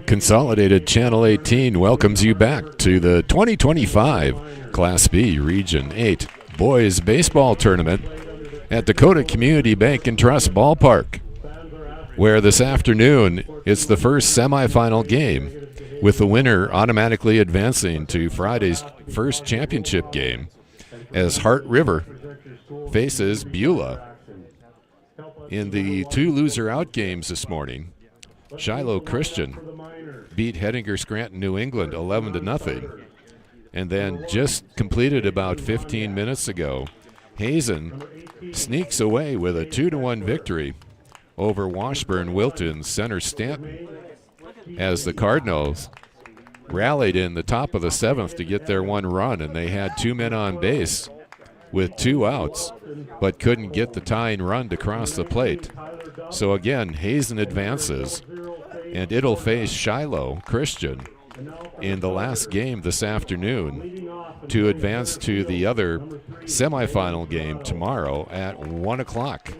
Consolidated Channel 18 welcomes you back to the 2025 Class B Region 8 Boys Baseball Tournament at Dakota Community Bank and Trust Ballpark, where this afternoon it's the first semifinal game, with the winner automatically advancing to Friday's first championship game as Heart River faces Beulah. In the two loser-out games this morning, Shiloh Christian beat Hettinger Scranton New England 11-0. And then just completed about 15 minutes ago, Hazen sneaks away with a 2-1 victory over Washburn Wilton Center Stanton, as the Cardinals rallied in the top of the seventh to get their one run, and they had two men on base with two outs, but couldn't get the tying run to cross the plate. So again, Hazen advances, and it'll face Shiloh Christian in the last game this afternoon to advance to the other semifinal game tomorrow at 1 o'clock.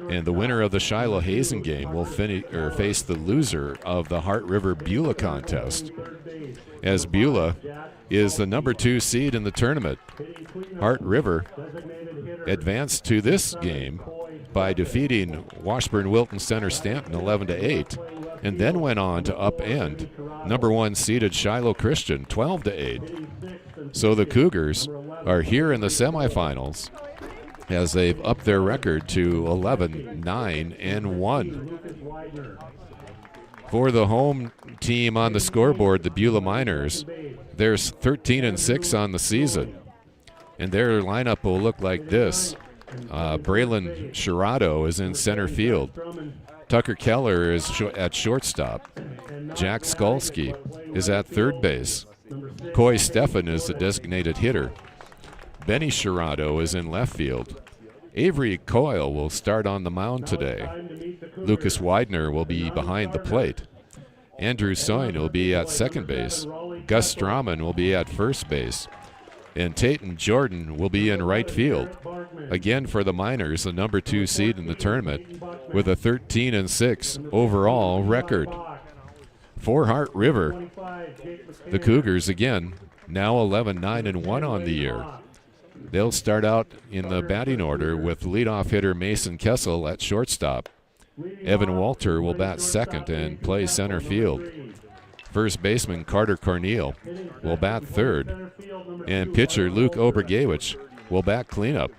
And the winner of the Shiloh-Hazen game will face the loser of the Heart River-Beulah contest, as Beulah is the number 2 seed in the tournament. Heart River advanced to this game by defeating Washburn Wilton Center Stanton 11-8, and then went on to upend number 1 seeded Shiloh Christian 12-8. So the Cougars are here in the semifinals, as they've upped their record to 11-9-1. For the home team on the scoreboard, the Beulah Miners, there's 13-6 on the season, and their lineup will look like this. Braylon Sherrado is in center field. Tucker Keller is at shortstop. Jack Skolsky is at third base. Coy Steffen is the designated hitter. Benny Sherrado is in left field. Avery Coyle will start on the mound today. Lucas Widener will be behind the plate. Andrew Soin will be at second base. Gus Strauman will be at first base. And Tayton Jordan will be in right field. Again for the Miners, the number 2 seed in the tournament, with a 13-6 overall record. For Heart River, the Cougars again, now 11-9-1 on the year. They'll start out in the batting order with leadoff hitter Mason Kessel at shortstop. Evan Walter will bat second and play center field. First baseman Carter Corneal will bat third, and pitcher Luke Obergewich will bat cleanup.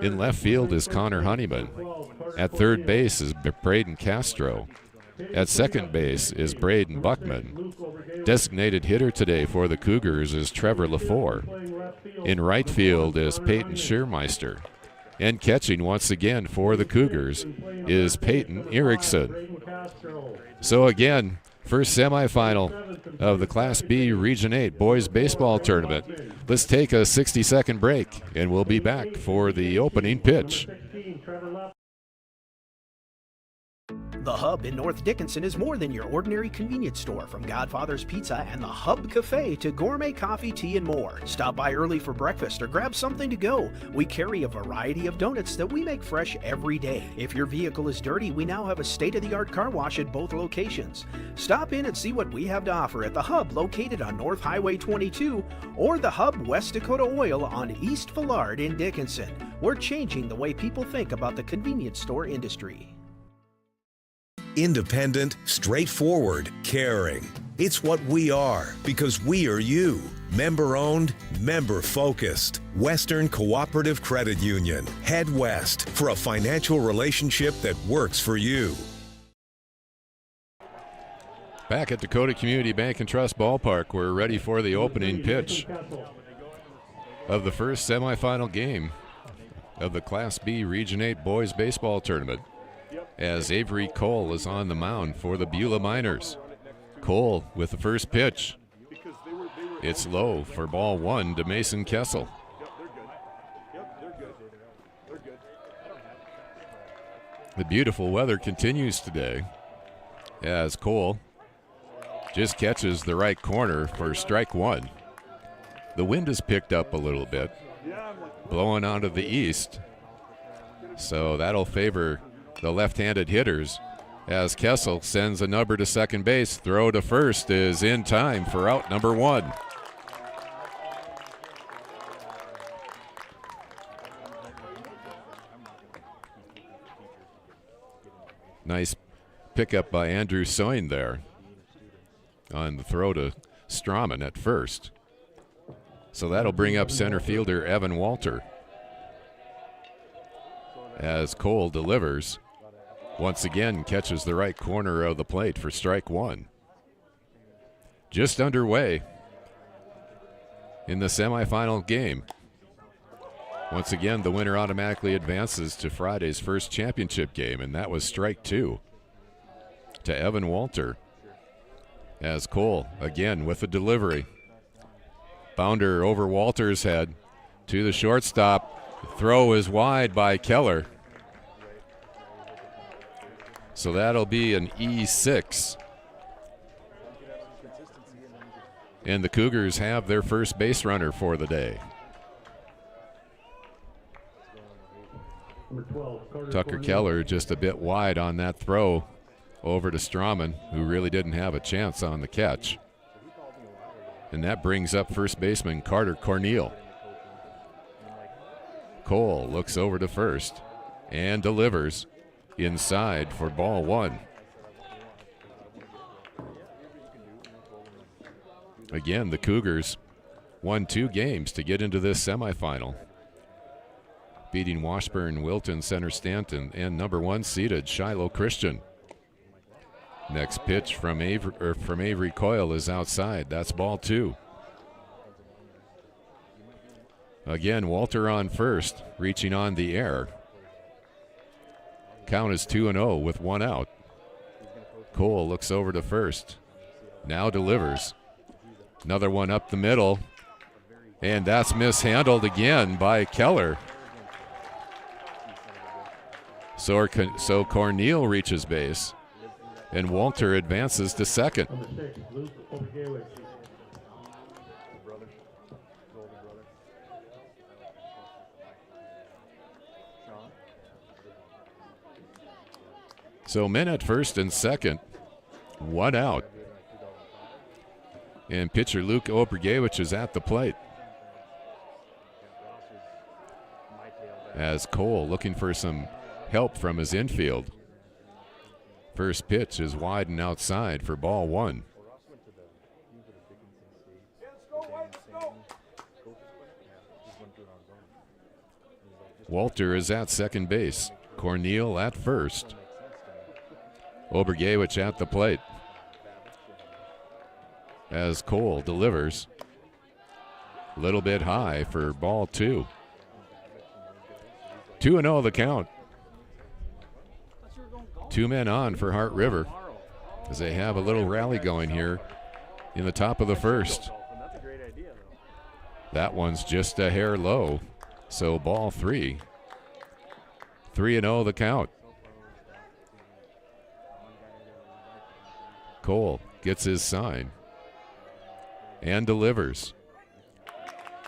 In left field is Connor Honeyman. At third base is Braden Castro. At second base is Braden Buckman. Designated hitter today for the Cougars is Trevor LaFour. In right field is Peyton Schiermeister. And catching once again for the Cougars is Peyton Erickson. So again, first semifinal of the Class B Region 8 Boys Baseball Tournament. Let's take a 60-second break, and we'll be back for the opening pitch. The Hub in North Dickinson is more than your ordinary convenience store. From Godfather's Pizza and the Hub Cafe to gourmet coffee, tea, and more. Stop by early for breakfast or grab something to go. We carry a variety of donuts that we make fresh every day. If your vehicle is dirty, we now have a state-of-the-art car wash at both locations. Stop in and see what we have to offer at the Hub located on North Highway 22 or the Hub West Dakota Oil on East Villard in Dickinson. We're changing the way people think about the convenience store industry. Independent, straightforward, caring. It's what we are because we are you. Member-owned, member-focused. Western Cooperative Credit Union. Head west for a financial relationship that works for you. Back at Dakota Community Bank and Trust Ballpark, we're ready for the opening pitch of the first semifinal game of the Class B Region 8 Boys Baseball Tournament, as Avery Cole is on the mound for the Beulah Miners. Cole with the first pitch. It's low for ball 1 to Mason Kessel. The beautiful weather continues today, as Cole just catches the right corner for strike 1. The wind has picked up a little bit, blowing out of the east, so that'll favor the left-handed hitters as Kessel sends a number to second base. Throw to first is in time for out number 1. Nice pickup by Andrew Soin there on the throw to Strawman at first. So that'll bring up center fielder Evan Walter as Cole delivers. Once again, catches the right corner of the plate for strike 1. Just underway in the semifinal game. Once again, the winner automatically advances to Friday's first championship game, and that was strike 2 to Evan Walter. As Cole, again, with a delivery. Bounder over Walter's head to the shortstop. The throw is wide by Keller. So that'll be an E6. And the Cougars have their first base runner for the day. Tucker Keller just a bit wide on that throw over to Strawman, who really didn't have a chance on the catch. And that brings up first baseman Carter Corneal. Cole looks over to first and delivers inside for ball 1. Again, the Cougars won 2 games to get into this semifinal, beating Washburn, Wilton, Center Stanton, and number 1 seeded Shiloh Christian. Next pitch from Avery Coyle is outside. That's ball 2. Again, Walter on first, reaching on the air. Count is 2-0 with 1 out. Cole looks over to first. Now delivers. Another one up the middle. And that's mishandled again by Keller. So Corneal reaches base. And Walter advances to second. So men at first and second, 1 out. And pitcher Luke Obrigewicz is at the plate. As Cole looking for some help from his infield. First pitch is wide and outside for ball 1. Walter is at second base. Corneal at first. Obrigewicz at the plate. As Cole delivers. A little bit high for ball 2. 2-0 the count. 2 men on for Hart River as they have a little rally going here in the top of the first. That one's just a hair low, so ball 3. 3-0 the count. Cole gets his sign and delivers.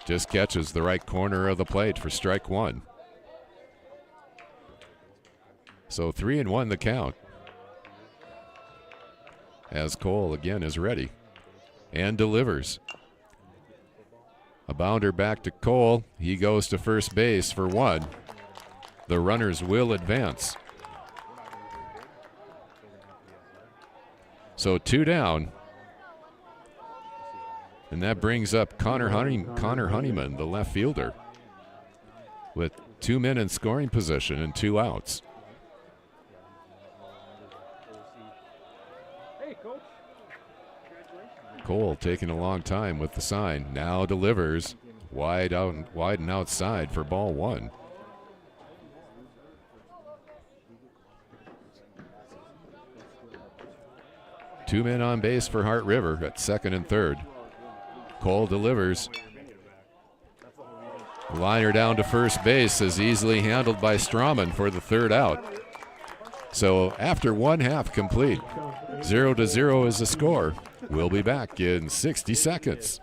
Just catches the right corner of the plate for strike 1. So 3-1 the count. As Cole again is ready and delivers. A bounder back to Cole. He goes to first base for 1. The runners will advance. So 2 down. And that brings up Connor Honeyman, the left fielder, with 2 men in scoring position and 2 outs. Cole taking a long time with the sign. Now delivers wide and outside for ball 1. Two men on base for Hart River at second and third. Cole delivers. Liner down to first base is easily handled by Strawman for the 3rd out. So after 1/2 complete, 0-0 is the score. We'll be back in 60 seconds.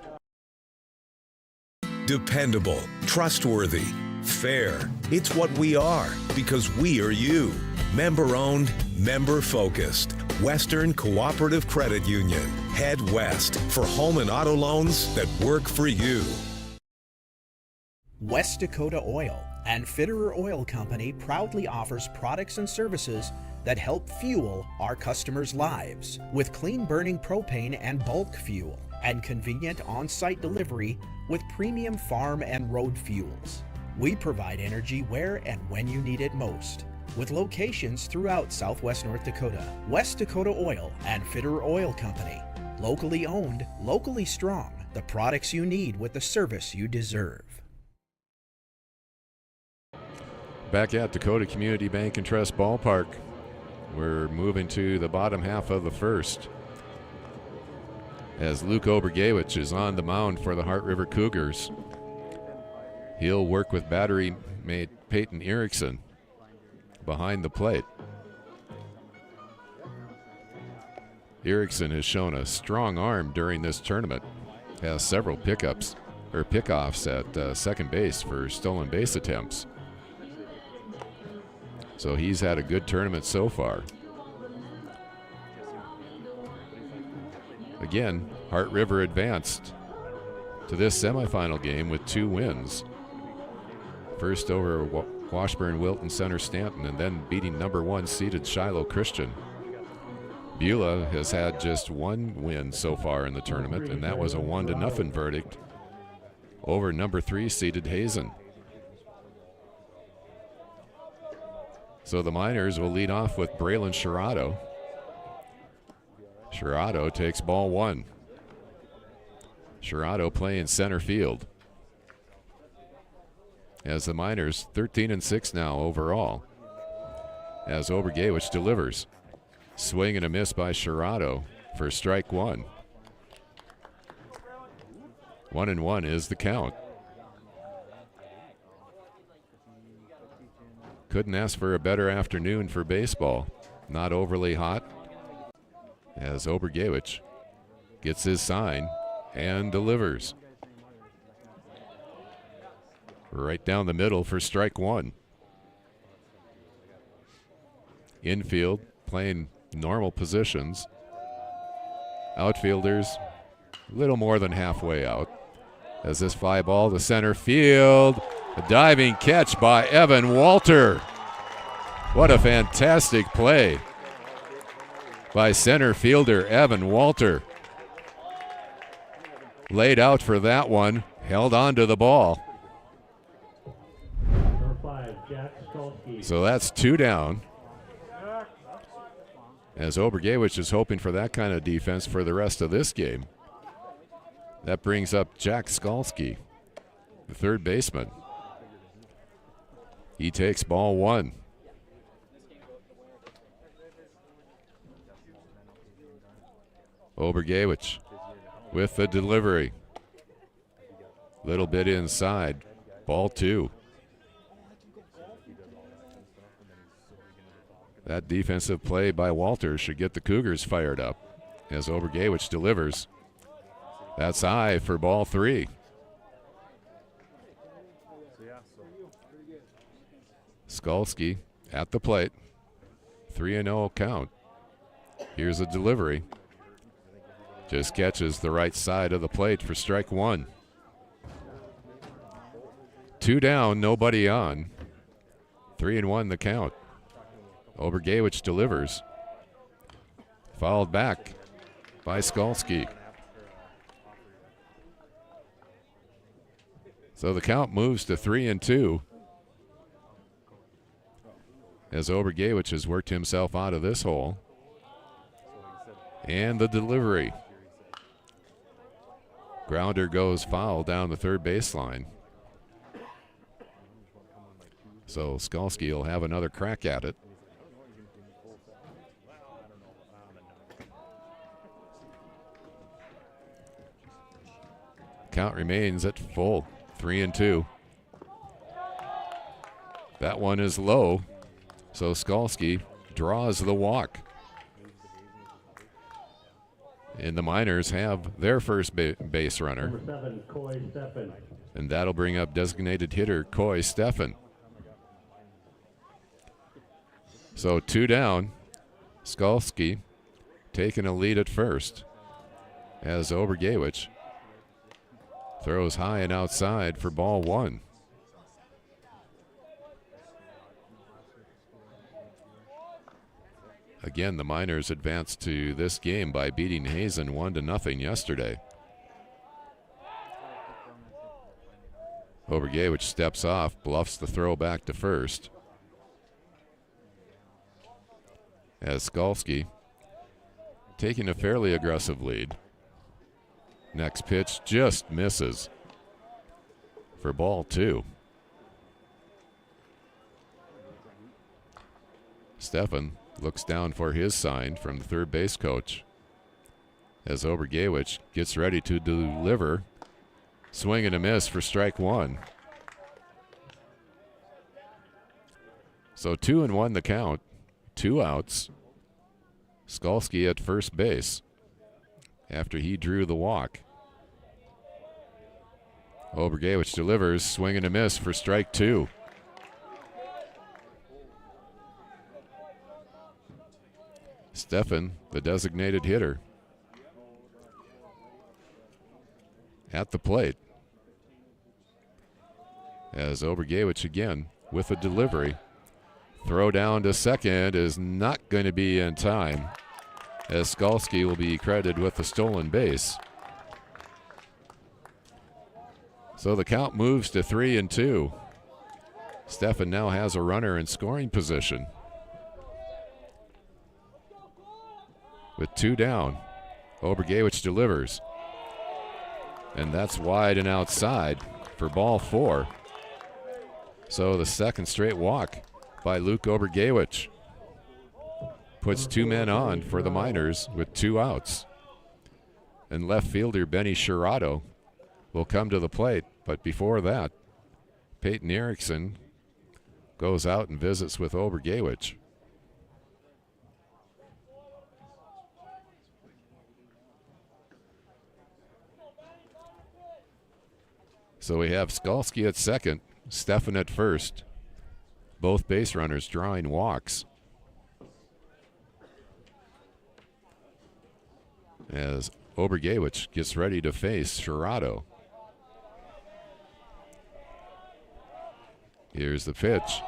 Dependable, trustworthy, fair. It's what we are because we are you. Member-owned, member-focused. Western Cooperative Credit Union. Head west for home and auto loans that work for you. West Dakota Oil and Fitterer Oil Company proudly offers products and services that help fuel our customers' lives with clean-burning propane and bulk fuel and convenient on-site delivery with premium farm and road fuels. We provide energy where and when you need it most, with locations throughout Southwest North Dakota. West Dakota Oil and Fitterer Oil Company. Locally owned, locally strong. The products you need with the service you deserve. Back at Dakota Community Bank and Trust Ballpark, we're moving to the bottom half of the first, as Luke Obergewich is on the mound for the Heart River Cougars. He'll work with battery mate Peyton Erickson behind the plate. Erickson has shown a strong arm during this tournament, has several pickoffs at second base for stolen base attempts. So he's had a good tournament so far. Again, Heart River advanced to this semifinal game with 2 wins. First over Washburn Wilton Center Stanton, and then beating number 1 seeded Shiloh Christian. Beulah has had just 1 win so far in the tournament, and that was a 1-0 verdict over number 3 seeded Hazen. So the Miners will lead off with Braylon Sherrado. Sherrado takes ball 1. Sherrado playing center field. As the Miners 13-6 now overall. As Obergewich delivers. Swing and a miss by Sherrado for strike 1. 1-1 is the count. Couldn't ask for a better afternoon for baseball. Not overly hot. As Obergewich gets his sign and delivers. Right down the middle for strike 1. Infield playing normal positions. Outfielders a little more than halfway out. As this fly ball to center field. A diving catch by Evan Walter. What a fantastic play by center fielder Evan Walter. Laid out for that one, held on to the ball. So that's 2 down. As Obergewich is hoping for that kind of defense for the rest of this game. That brings up Jack Skalski, the third baseman. He takes ball 1. Obergewich with the delivery. Little bit inside. Ball 2. That defensive play by Walter should get the Cougars fired up as Obergewich delivers. That's high for ball 3. Skalski at the plate. 3-0 count. Here's a delivery. Just catches the right side of the plate for strike 1. 2 down, nobody on. 3-1 the count. Obergewich delivers. Fouled back by Skalski. So the count moves to 3-2. As Obergewich has worked himself out of this hole. And the delivery. Grounder goes foul down the third baseline. So Skalski will have another crack at it. Count remains at full, 3-2. That one is low, so Skalski draws the walk. And the Miners have their first base runner. Number 7, Coy Steffen. And that'll bring up designated hitter Coy Steffen. So 2 down. Skalski taking a lead at first as Obergewich throws high and outside for ball 1. Again, the Miners advanced to this game by beating Hazen 1-0 yesterday. Obergewich steps off, bluffs the throw back to first. As Skalski taking a fairly aggressive lead. Next pitch just misses for ball 2. Stefan looks down for his sign from the third base coach as Obergewich gets ready to deliver. Swing and a miss for strike 1. So 2-1 the count, 2 outs. Skalski at first base after he drew the walk. Obergewich delivers, swing and a miss for strike 2. Stefan, the designated hitter, at the plate. As Obergewich again with a delivery. Throw down to second is not going to be in time, as Skalski will be credited with the stolen base. So the count moves to 3-2. Stefan now has a runner in scoring position. With 2 down, Obergewich delivers. And that's wide and outside for ball 4. So the second straight walk by Luke Obergewich puts 2 men on for the Miners with 2 outs. And left fielder Benny Shirato will come to the plate. But before that, Peyton Erickson goes out and visits with Obergewich. So we have Skalski at second, Stefan at first. Both base runners drawing walks. As Obergewich gets ready to face Shirato. Here's the pitch.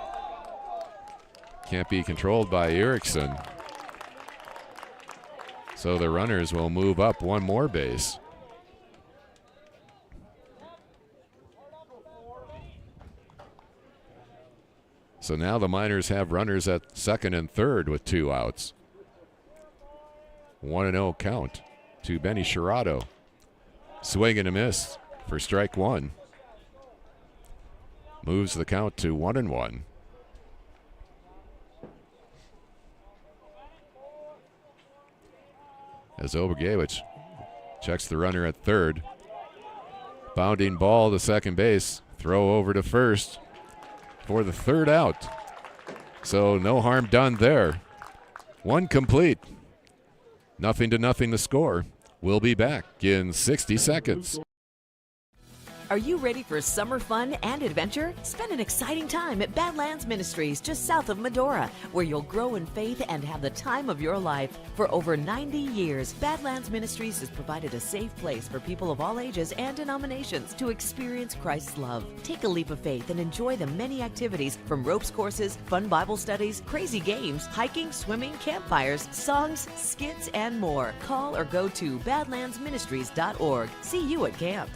Can't be controlled by Erickson. So the runners will move up 1 more base. So now the Miners have runners at second and third with 2 outs. 1-0 count to Benny Shirato. Swing and a miss for strike 1. Moves the count to 1-1. As Obergewich checks the runner at third. Bounding ball to second base. Throw over to first for the 3rd out. So no harm done there. 1 complete. 0-0 the score. We'll be back in 60 seconds. Are you ready for summer fun and adventure? Spend an exciting time at Badlands Ministries just south of Medora, where you'll grow in faith and have the time of your life. For over 90 years, Badlands Ministries has provided a safe place for people of all ages and denominations to experience Christ's love. Take a leap of faith and enjoy the many activities from ropes courses, fun Bible studies, crazy games, hiking, swimming, campfires, songs, skits, and more. Call or go to badlandsministries.org. See you at camp.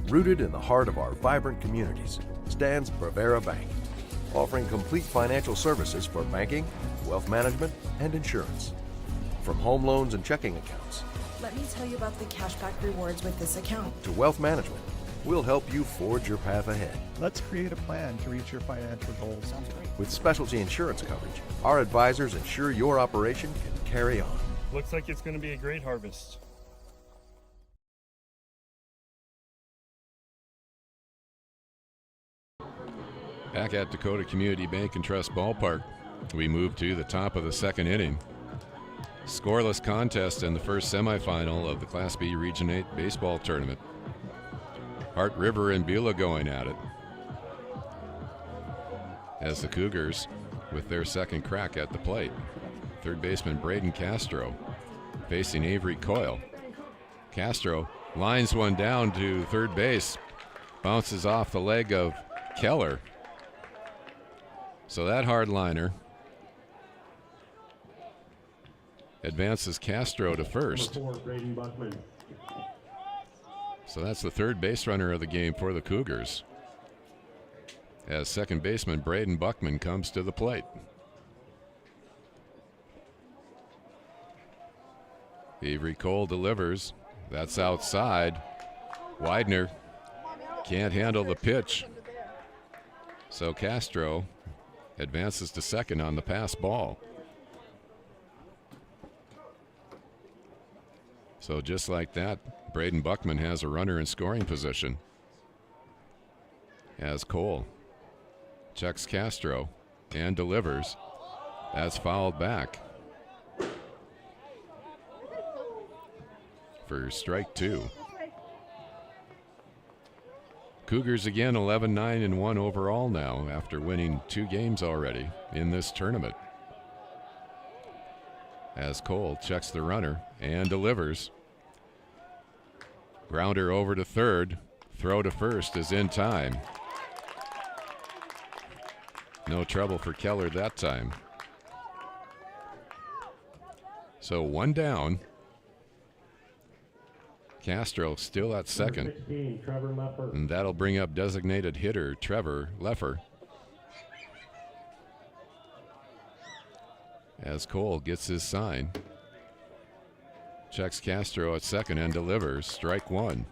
Rooted in the heart of our vibrant communities stands Bravera Bank, offering complete financial services for banking, wealth management, and insurance. From home loans and checking accounts. Let me tell you about the cashback rewards with this account. To wealth management, we'll help you forge your path ahead. Let's create a plan to reach your financial goals. With specialty insurance coverage, our advisors ensure your operation can carry on. Looks like it's going to be a great harvest. Back at Dakota Community Bank and Trust Ballpark, we move to the top of the 2nd inning. Scoreless contest in the first semifinal of the Class B Region 8 baseball tournament. Hart River and Beulah going at it. as the Cougars with their second crack at the plate. Third baseman Braden Castro facing Avery Coyle. Castro lines one down to third base, bounces off the leg of Keller. So that hard liner advances Castro to first. So that's the third base runner of the game for the Cougars, as second baseman Braden Buckman comes to the plate. Avery Cole delivers. That's outside. Widener can't handle the pitch. So Castro advances to second on the pass ball. So just like that, Braden Buckman has a runner in scoring position, as Cole checks Castro and delivers. That's fouled back for strike two. Cougars again 11-9-1 overall now after winning 2 games already in this tournament. As Cole checks the runner and delivers. Grounder over to third. Throw to first is in time. No trouble for Keller that time. So one down. Castro still at second. And that'll bring up designated hitter Trevor Leffer. As Cole gets his sign. Checks Castro at second and delivers. Strike one.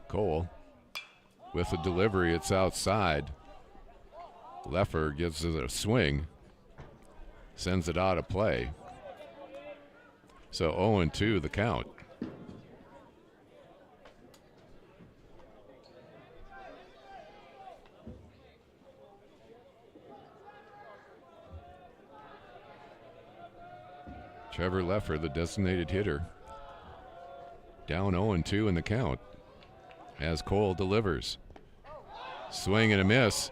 Cole with the delivery, it's outside. Leffer gives it a swing, sends it out of play. So 0-2 the count. Trevor Leffer, the designated hitter, down 0-2 in the count as Cole delivers. Swing and a miss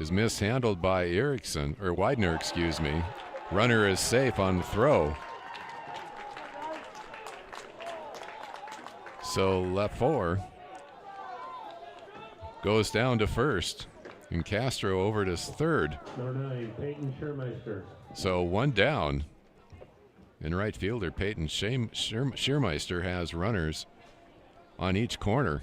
is mishandled by Widener, excuse me. Runner is safe on the throw. So Leffer goes down to first and Castro over to third. Number 9, Peyton Schiermeister. So one down. And right fielder Peyton Schiermeister has runners on each corner.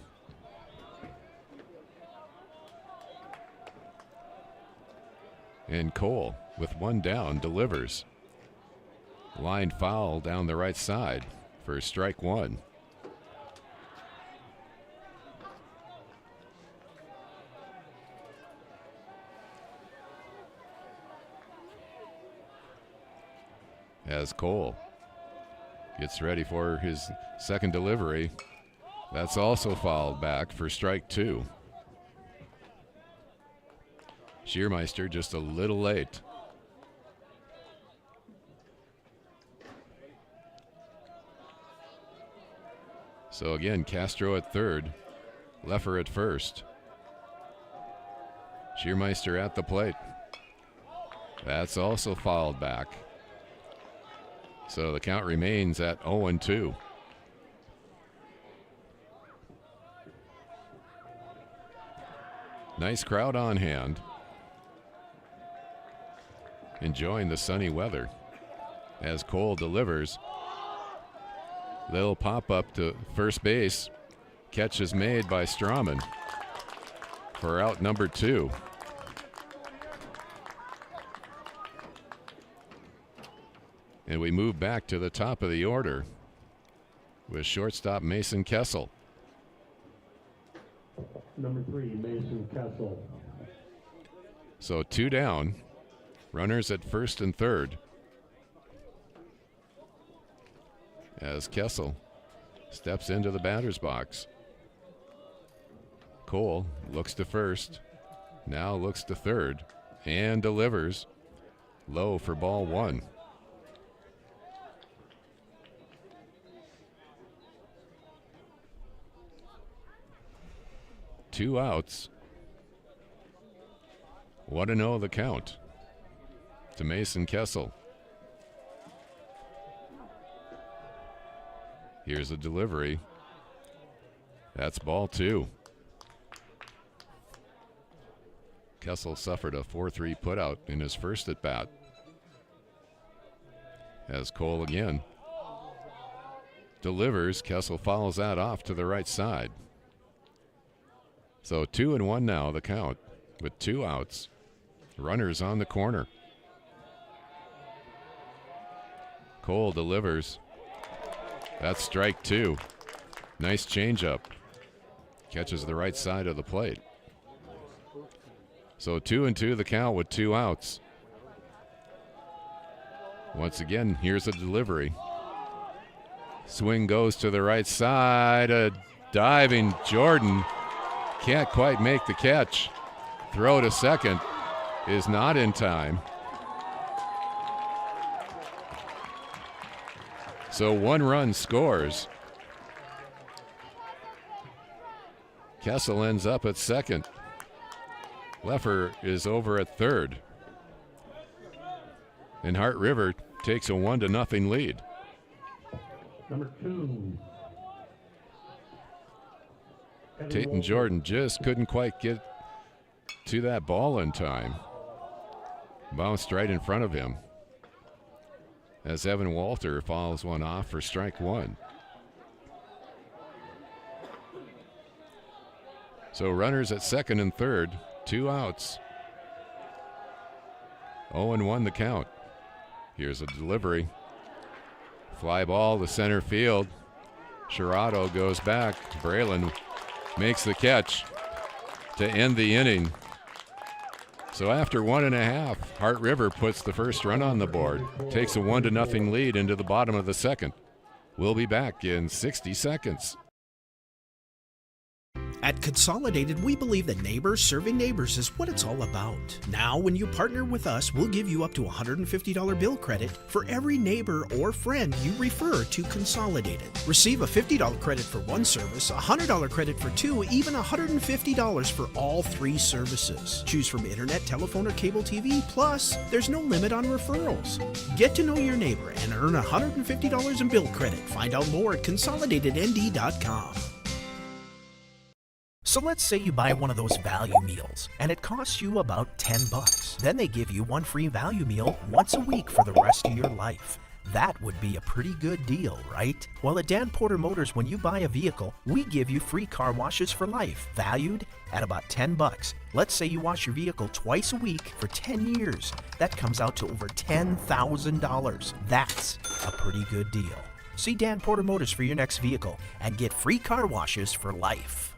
And Cole, with one down, delivers. Line foul down the right side for strike one. As Cole gets ready for his second delivery, that's also fouled back for strike two. Schiermeister just a little late. So again, Castro at third, Leffer at first. Schiermeister at the plate. That's also fouled back. So the count remains at 0-2. Nice crowd on hand. Enjoying the sunny weather as Cole delivers. Little pop up to first base. Catch is made by Strawman for out number 2. And we move back to the top of the order with shortstop Mason Kessel. Number 3, Mason Kessel. So 2 down. Runners at first and third. As Kessel steps into the batter's box. Cole looks to first, now looks to third, and delivers low for ball 1. 2 outs. 1-0 the count to Mason Kessel. Here's a delivery. That's ball 2. Kessel suffered a 4-3 putout in his first at bat. As Cole again delivers, Kessel follows that off to the right side. So 2-1 now the count with 2 outs. Runners on the corner. Cole delivers. That's strike 2. Nice changeup. Catches the right side of the plate. So 2-2 the count with 2 outs. Once again, here's a delivery. Swing goes to the right side. A diving Jordan can't quite make the catch. Throw to second is not in time. So 1 run scores. Kessel ends up at second. Leffer is over at third. And Hart River takes a 1-0 lead. Number 2. Tatum Jordan just couldn't quite get to that ball in time. Bounced right in front of him as Evan Walter fouls one off for strike 1. So runners at second and third, 2 outs. 0-1 the count. Here's a delivery. Fly ball to center field. Sherrado goes back. Braylon makes the catch to end the inning. So after 1.5, Hart River puts the first run on the board, takes a 1-0 lead into the bottom of the second. We'll be back in 60 seconds. At Consolidated, we believe that neighbors serving neighbors is what it's all about. Now, when you partner with us, we'll give you up to $150 bill credit for every neighbor or friend you refer to Consolidated. Receive a $50 credit for 1 service, a $100 credit for 2, even $150 for all 3 services. Choose from internet, telephone, or cable TV, plus there's no limit on referrals. Get to know your neighbor and earn $150 in bill credit. Find out more at consolidatednd.com. So let's say you buy one of those value meals and it costs you about $10. Then they give you 1 free value meal once a week for the rest of your life. That would be a pretty good deal, right? Well, at Dan Porter Motors, when you buy a vehicle, we give you free car washes for life, valued at about $10. Let's say you wash your vehicle twice a week for 10 years. That comes out to over $10,000. That's a pretty good deal. See Dan Porter Motors for your next vehicle and get free car washes for life.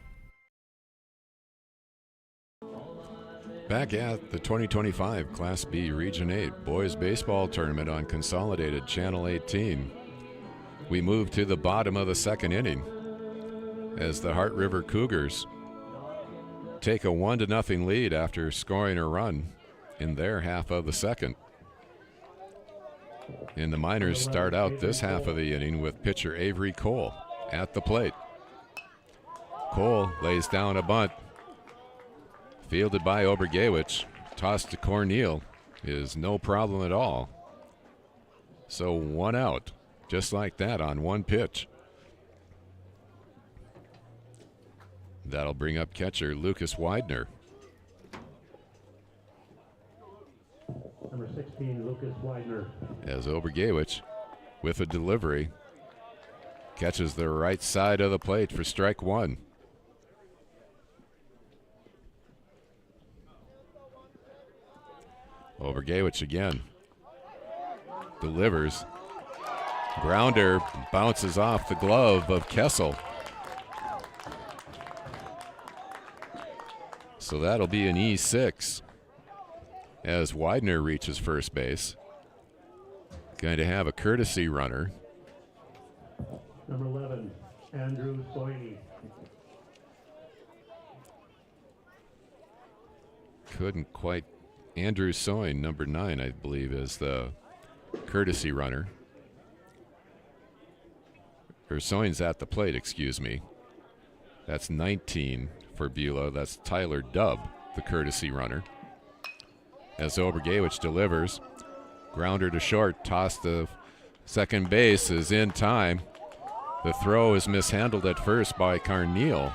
Back at the 2025 Class B Region 8 Boys Baseball Tournament on Consolidated Channel 18. We move to the bottom of the second inning as the Hart River Cougars take a 1-0 lead after scoring a run in their half of the second. And the Miners start out this half of the inning with pitcher Avery Cole at the plate. Cole lays down a bunt. Fielded by Obergewich, tossed to Cornell is no problem at all. So 1 out, just like that on 1 pitch. That'll bring up catcher Lucas Widener. Number 16, Lucas Widener. As Obergewich, with a delivery, catches the right side of the plate for strike 1. Obergewich again. Delivers. Grounder bounces off the glove of Kessel. So that'll be an E6 as Widener reaches first base. Going to have a courtesy runner. Number 11, Andrew Soini. Couldn't quite. Andrew Soin, number 9, I believe, is the courtesy runner. Or Soin's at the plate, excuse me. That's 19 for Beulah. That's Tyler Dubb, the courtesy runner. As Obergewich delivers. Grounder to short, toss to second base is in time. The throw is mishandled at first by Carneal.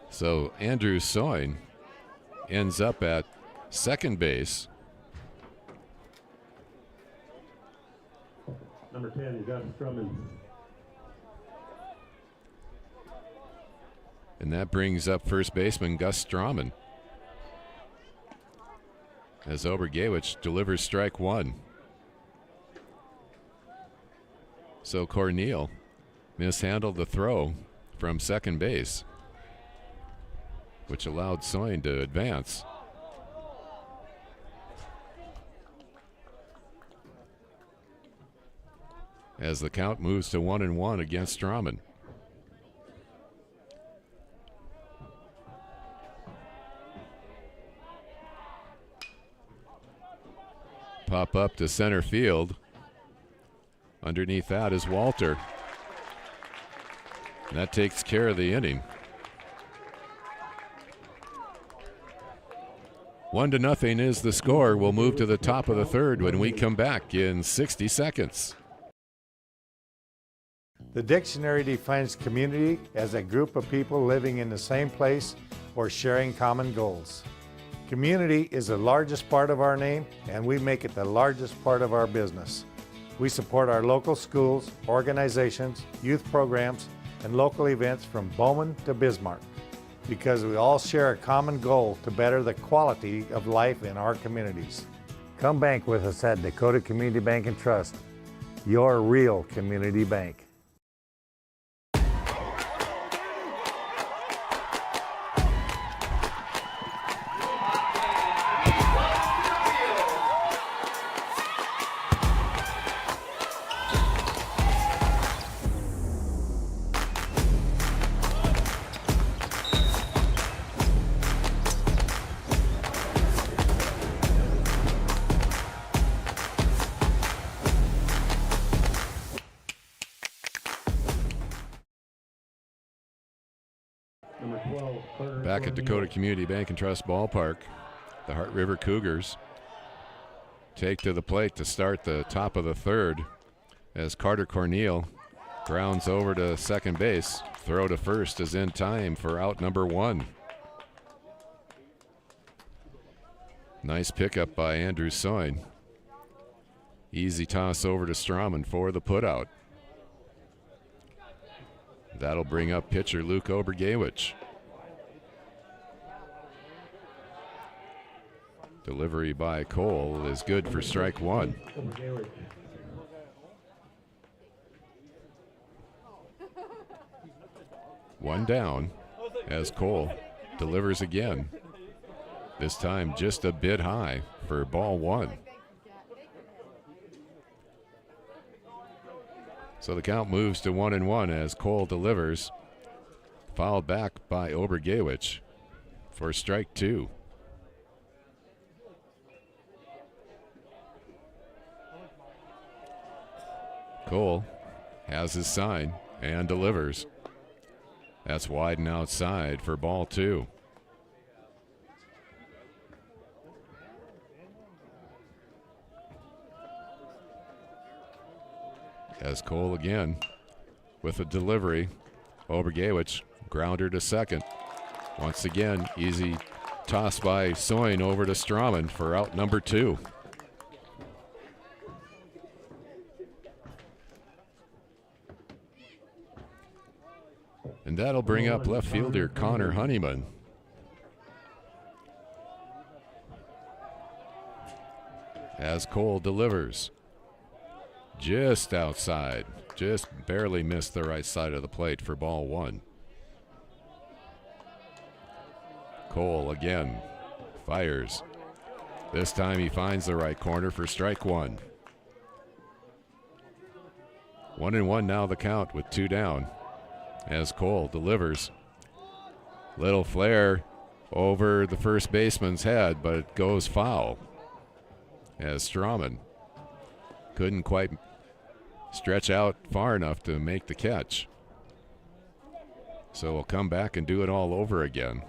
So Andrew Soin ends up at second base. Number 10, Gus Drummond. And that brings up first baseman Gus Strauman. As Obergewich delivers strike one. So Corneal mishandled the throw from second base, which allowed Soin to advance. As the count moves to 1-1 against Strauman. Pop up to center field. Underneath that is Walter. And that takes care of the inning. 1-0 is the score. We'll move to the top of the third when we come back in 60 seconds. The dictionary defines community as a group of people living in the same place or sharing common goals. Community is the largest part of our name, and we make it the largest part of our business. We support our local schools, organizations, youth programs, and local events from Bowman to Bismarck, because we all share a common goal to better the quality of life in our communities. Come bank with us at Dakota Community Bank and Trust, your real community bank. Back at Dakota Community Bank and Trust Ballpark, the Heart River Cougars take to the plate to start the top of the third as Carter Corneal grounds over to second base. Throw to first is in time for out number one. Nice pickup by Andrew Soin. Easy toss over to Strauman for the putout. That'll bring up pitcher Luke Obergewich. Delivery by Cole is good for strike one. One down as Cole delivers again. This time just a bit high for ball one. So the count moves to 1-1 as Cole delivers, fouled back by Obergewich for strike two. Cole has his sign and delivers. That's wide and outside for ball two. As Cole again with a delivery. Obergewich grounder to second. Once again, easy toss by Soin over to Strauman for out number two. And that'll bring up left fielder Connor Honeyman. As Cole delivers. Just outside. Just barely missed the right side of the plate for ball one. Cole again fires. This time he finds the right corner for strike one. 1-1 now the count with two down. As Cole delivers. Little flare over the first baseman's head, but it goes foul. as Strawman couldn't quite stretch out far enough to make the catch. So we'll come back and do it all over again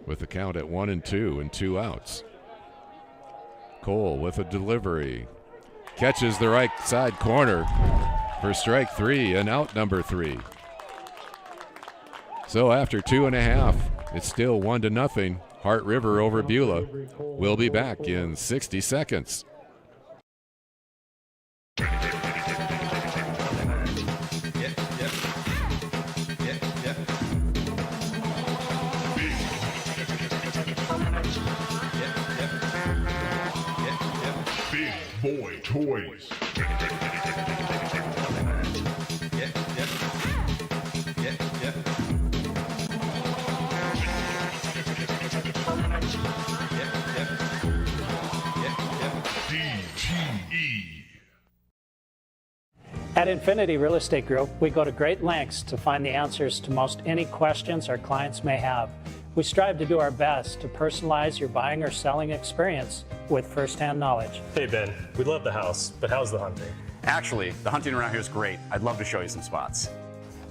with the count at 1-2 and 2 outs. Cole with a delivery. Catches the right side corner for strike 3 and out number 3. So after 2.5, it's still 1-0. Hart River over Beulah. We'll be back in 60 seconds. Big Boy Toys. At Infinity Real Estate Group, we go to great lengths to find the answers to most any questions our clients may have. We strive to do our best to personalize your buying or selling experience with firsthand knowledge. Hey Ben, we love the house, but how's the hunting? Actually, the hunting around here is great. I'd love to show you some spots.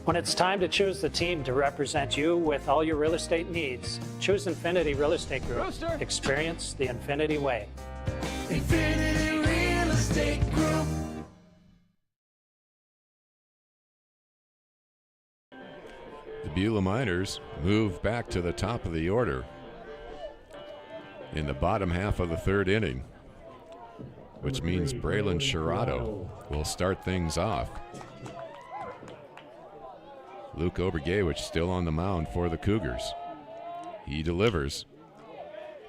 When it's time to choose the team to represent you with all your real estate needs, choose Infinity Real Estate Group. Rooster. Experience the Infinity way. Infinity Real Estate Group. The Beulah Miners move back to the top of the order in the bottom half of the third inning, which means Braylon Sherrado will start things off. Luke Obergewich still on the mound for the Cougars. He delivers.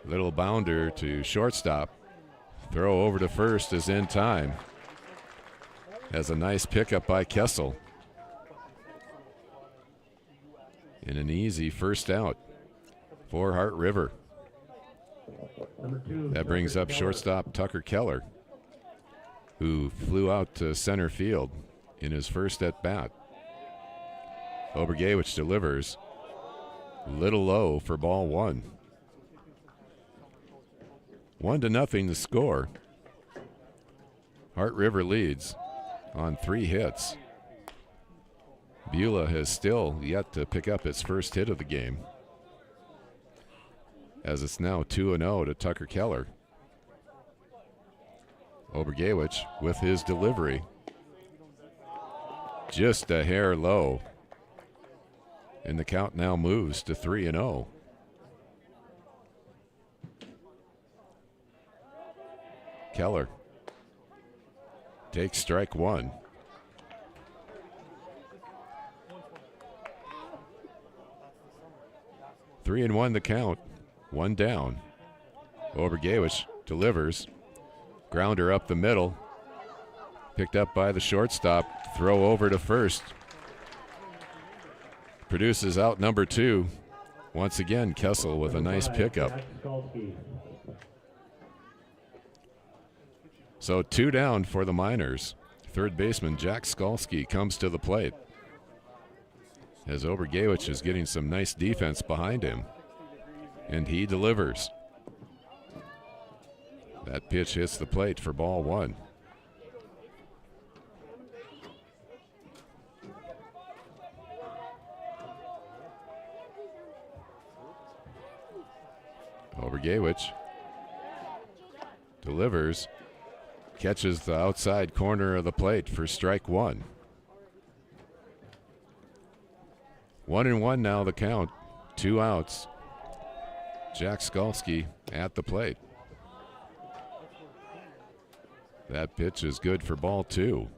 Little bounder to shortstop. Throw over to first is in time. Has a nice pickup by Kessel. And an easy first out for Hart River. That brings up shortstop Tucker Keller, who flew out to center field in his first at bat. Obergewich delivers. Little low for ball 1. 1-0 the score. Hart River leads on 3 hits. Beulah has still yet to pick up its first hit of the game, as it's now 2-0 to Tucker Keller. Obergewich with his delivery. Just a hair low. And the count now moves to 3-0. Keller takes strike 1. Three and 1 the count, 1 down. Obergewich delivers. Grounder up the middle. Picked up by the shortstop. Throw over to first. Produces out number 2. Once again, Kessel with a nice pickup. So 2 down for the Miners. Third baseman Jack Skalski comes to the plate, as Obergewich is getting some nice defense behind him. And he delivers. That pitch hits the plate for ball 1. Obergewich delivers. Catches the outside corner of the plate for strike 1. 1-1 now the count. 2 outs. Jack Skalski at the plate. That pitch is good for ball 2.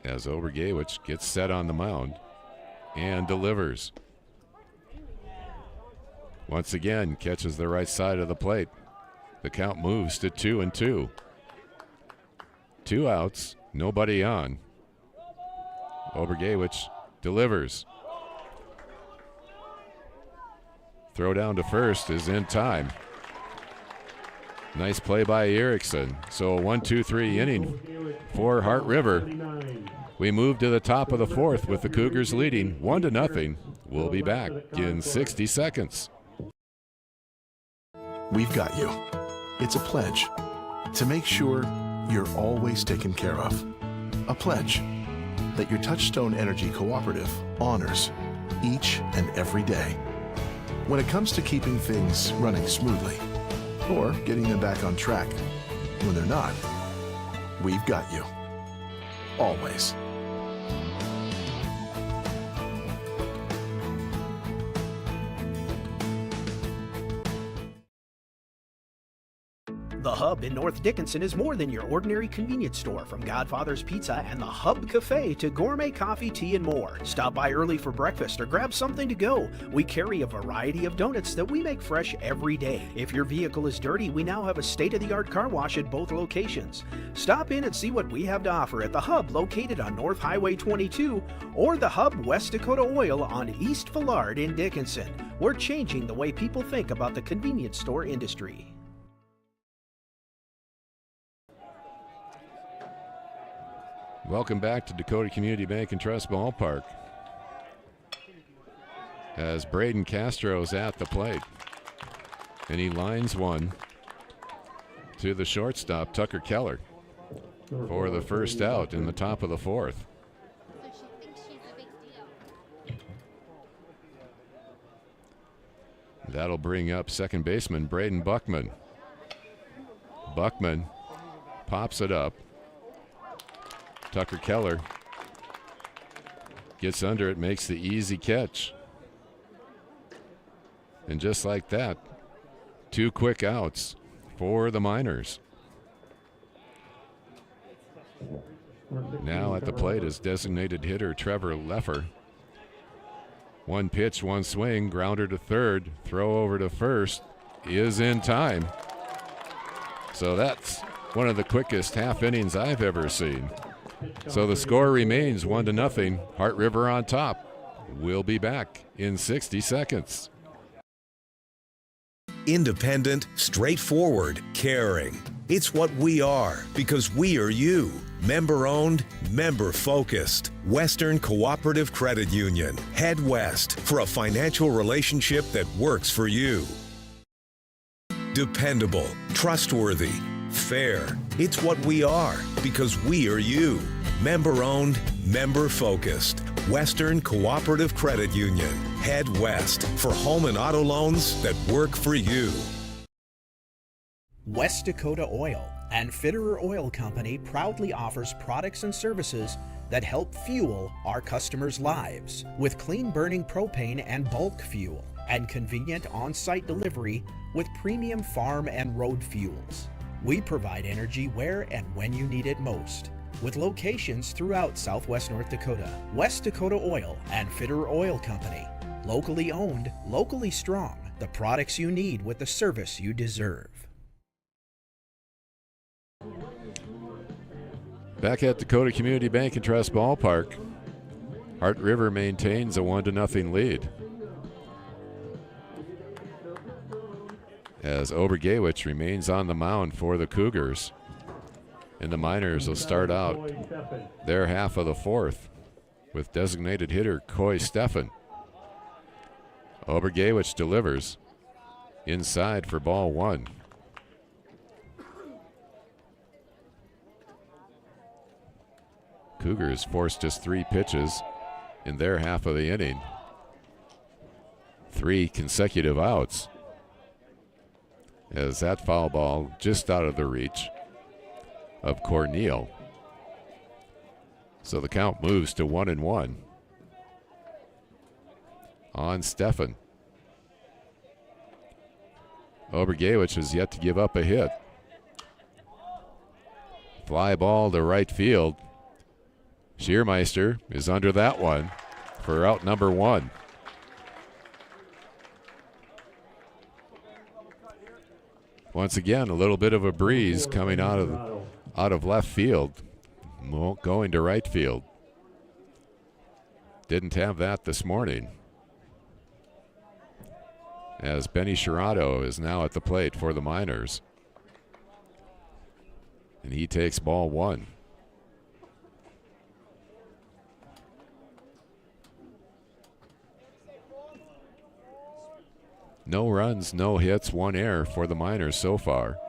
As Obergewich gets set on the mound and delivers. Once again, catches the right side of the plate. The count moves to 2-2. 2 outs, nobody on. Obergewich delivers. Throw down to first is in time. Nice play by Erickson. So a 1-2-3 inning for Hart River. We move to the top of the 4th with the Cougars leading 1-0 We'll be back in 60 seconds. We've got you. It's a pledge to make sure you're always taken care of. A pledge that your Touchstone Energy Cooperative honors each and every day. When it comes to keeping things running smoothly or getting them back on track when they're not, we've got you. Always. The Hub in North Dickinson is more than your ordinary convenience store. From Godfather's Pizza and the Hub Cafe to gourmet coffee, tea, and more. Stop by early for breakfast or grab something to go. We carry a variety of donuts that we make fresh every day. If your vehicle is dirty, we now have a state-of-the-art car wash at both locations. Stop in and see what we have to offer at the Hub located on North Highway 22 or the Hub West Dakota Oil on East Villard in Dickinson. We're changing the way people think about the convenience store industry. Welcome back to Dakota Community Bank and Trust Ballpark. As Braden Castro's at the plate. And he lines one to the shortstop, Tucker Keller, for the first out in the top of the fourth. That'll bring up second baseman Braden Buckman. Buckman pops it up. Tucker Keller gets under it, makes the easy catch. And just like that, 2 quick outs for the Miners. Now at the plate is designated hitter Trevor Leffer. 1 pitch, 1 swing, grounder to third, throw over to first is in time. So that's one of the quickest half innings I've ever seen. So the score remains 1-0. Heart River on top. We'll be back in 60 seconds. Independent, straightforward, caring. It's what we are because we are you. Member-owned, member-focused. Western Cooperative Credit Union. Head west for a financial relationship that works for you. Dependable, trustworthy, fair. It's what we are because we are you. Member-owned, member-focused. Western Cooperative Credit Union. Head west for home and auto loans that work for you. West Dakota Oil and Fitterer Oil Company proudly offers products and services that help fuel our customers' lives with clean burning propane and bulk fuel and convenient on-site delivery with premium farm and road fuels. We provide energy where and when you need it most, with locations throughout Southwest North Dakota. West Dakota Oil and Fitterer Oil Company. Locally owned, locally strong. The products you need with the service you deserve. Back at Dakota Community Bank and Trust Ballpark, Heart River maintains a 1-0 lead. As Obergewich remains on the mound for the Cougars. And the Miners will start out their half of the fourth with designated hitter Coy Steffen. Obergewich delivers inside for ball 1. Cougars forced just 3 pitches in their half of the inning. 3 consecutive outs. As that foul ball just out of the reach of Cornell. So the count moves to 1-1 on Steffen. Obergewich has yet to give up a hit. Fly ball to right field. Schiermeister is under that one for out number 1. Once again, a little bit of a breeze coming out of left field, going to right field. Didn't have that this morning. As Benny Shirado is now at the plate for the Miners. And he takes ball 1. No runs, no hits, 1 error for the Miners so far.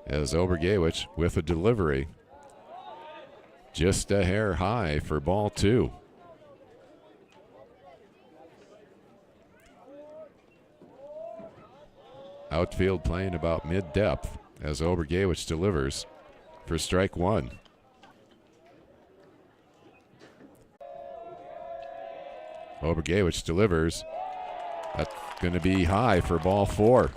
As Obergewich with a delivery. Just a hair high for ball 2. Outfield playing about mid-depth as Obergewich delivers for strike 1. Obergewich delivers. That's going to be high for ball 4.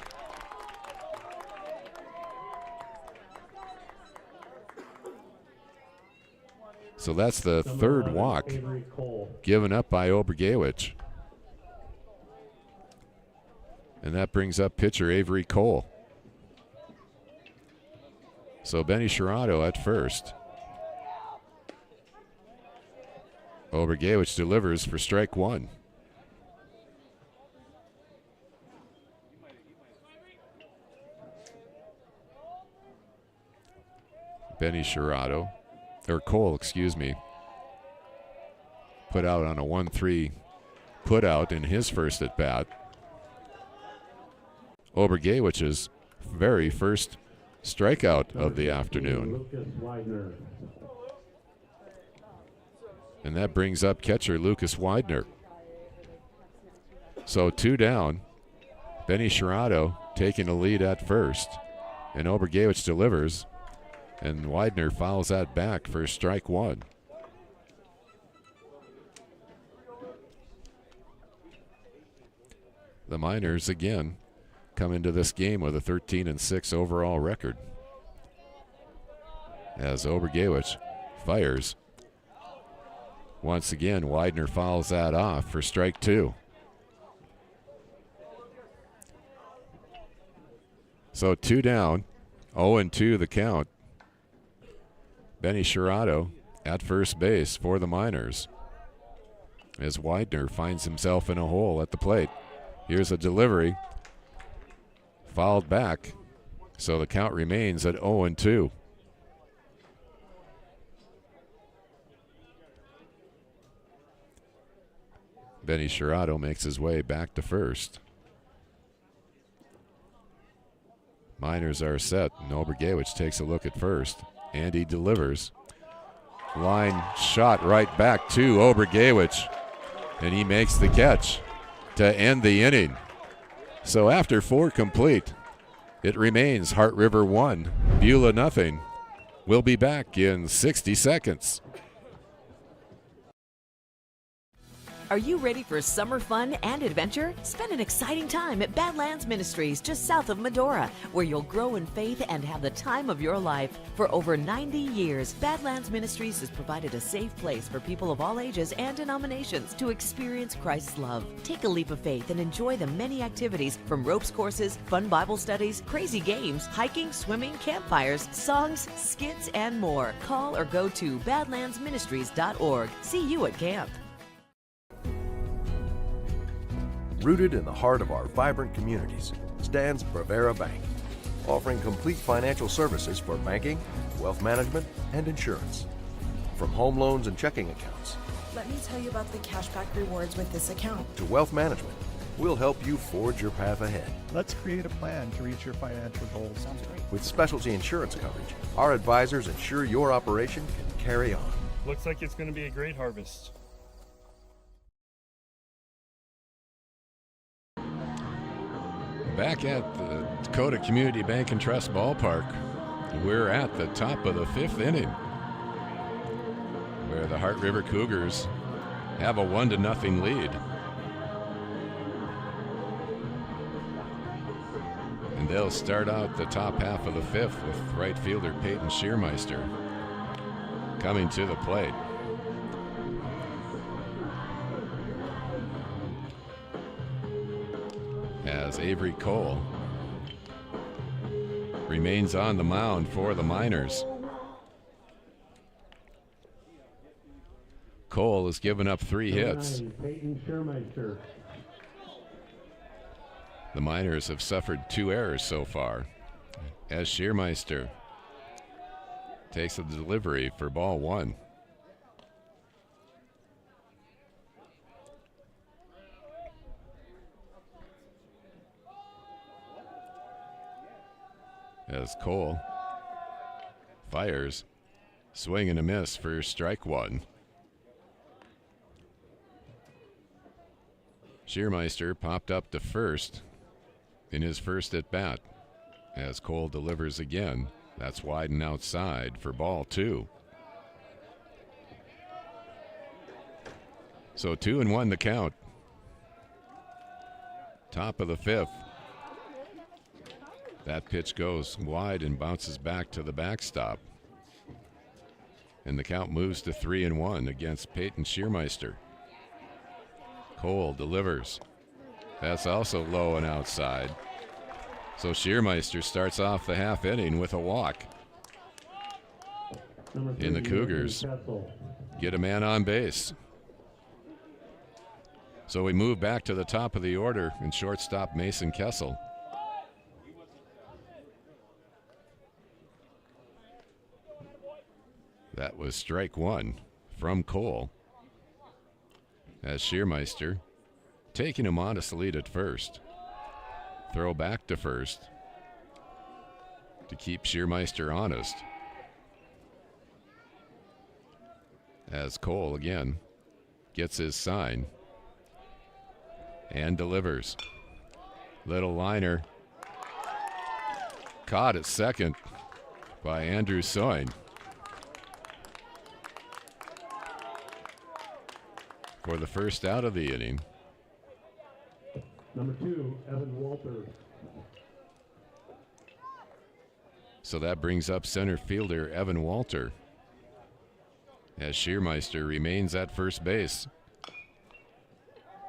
So that's the third walk given up by Obergewich. And that brings up pitcher Avery Cole. So Benny Sherrado at first. Obergewich delivers for strike 1. Benny Sherrado, or Cole, excuse me, put out on a 1-3 put out in his first at bat. Obergewich's very first strikeout of the afternoon. And that brings up catcher Lucas Widener. So 2 down. Benny Sherrado taking a lead at first. And Obergewich delivers. And Widener fouls that back for strike 1. The Miners again come into this game with a 13-6 overall record. As Obergewich fires. Once again, Widener fouls that off for strike 2. So 2 down, 0-2 the count. Benny Sherrado at first base for the Miners. As Widener finds himself in a hole at the plate. Here's a delivery. Fouled back. So the count remains at 0-2. Benny Sherrado makes his way back to first. Miners are set, and Obergewich takes a look at first, and he delivers. Line shot right back to Obergewich, and he makes the catch to end the inning. So after 4 complete, it remains Heart River 1, Beulah nothing. We'll be back in 60 seconds. Are you ready for summer fun and adventure? Spend an exciting time at Badlands Ministries just south of Medora, where you'll grow in faith and have the time of your life. For over 90 years, Badlands Ministries has provided a safe place for people of all ages and denominations to experience Christ's love. Take a leap of faith and enjoy the many activities from ropes courses, fun Bible studies, crazy games, hiking, swimming, campfires, songs, skits, and more. Call or go to badlandsministries.org. See you at camp. Rooted in the heart of our vibrant communities stands Bevera Bank, offering complete financial services for banking, wealth management, and insurance. From home loans and checking accounts. Let me tell you about the cashback rewards with this account. To wealth management, we'll help you forge your path ahead. Let's create a plan to reach your financial goals. Sounds great. With specialty insurance coverage, our advisors ensure your operation can carry on. Looks like it's going to be a great harvest. Back at the Dakota Community Bank and Trust Ballpark, we're at the top of the 5th inning, where the Heart River Cougars have a 1-0 lead. And they'll start out the top half of the 5th with right fielder Peyton Schiermeister coming to the plate. As Avery Cole remains on the mound for the Miners. Cole has given up 3 hits. The Miners have suffered 2 errors so far, as Schiermeister takes a delivery for ball 1. as Cole fires. Swing and a miss for strike one. Schiermeister popped up to first in his first at bat as Cole delivers again. That's wide and outside for ball two. So 2-1 the count. Top of the fifth. That pitch goes wide and bounces back to the backstop. And the count moves to 3-1 against Peyton Schiermeister. Cole delivers. That's also low and outside. So Schiermeister starts off the half inning with a walk. And the Cougars get a man on base. So we move back to the top of the order and shortstop Mason Kessel. That was strike one from Cole. As Schiermeister taking a modest lead at first. Throw back to first to keep Schiermeister honest. As Cole again gets his sign and delivers. Little liner caught at second by Andrew Soin. For the first out of the inning. Number 2, Evan Walter. So that brings up center fielder Evan Walter as Schiermeister remains at first base.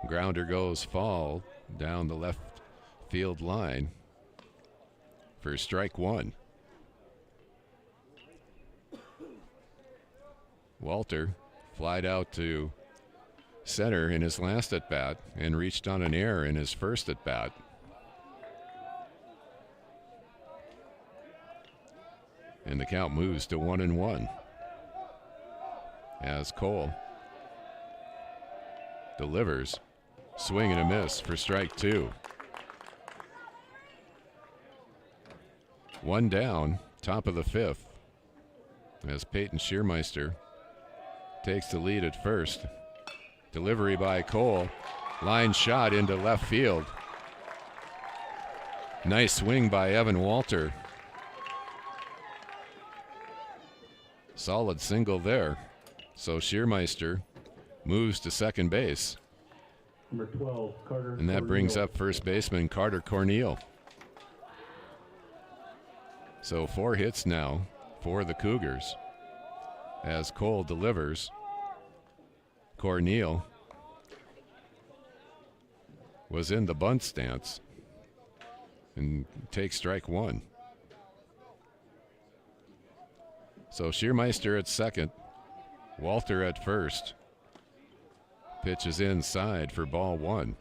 Grounder goes foul down the left field line for strike one. Walter flied out to center in his last at bat and reached on an error in his first at bat. And the count moves to 1-1 as Cole delivers. Swing and a miss for strike two. One down, top of the fifth, as Peyton Schiermeister takes the lead at first. Delivery by Cole. Line shot into left field. Nice swing by Evan Walter. Solid single there. So Schiermeister moves to second base. Number 12, Carter. And that brings up first baseman Carter Corneal. So 4 hits now for the Cougars as Cole delivers. Corneal was in the bunt stance and takes strike one. So Schiermeister at second, Walter at first. Pitch is inside for ball one.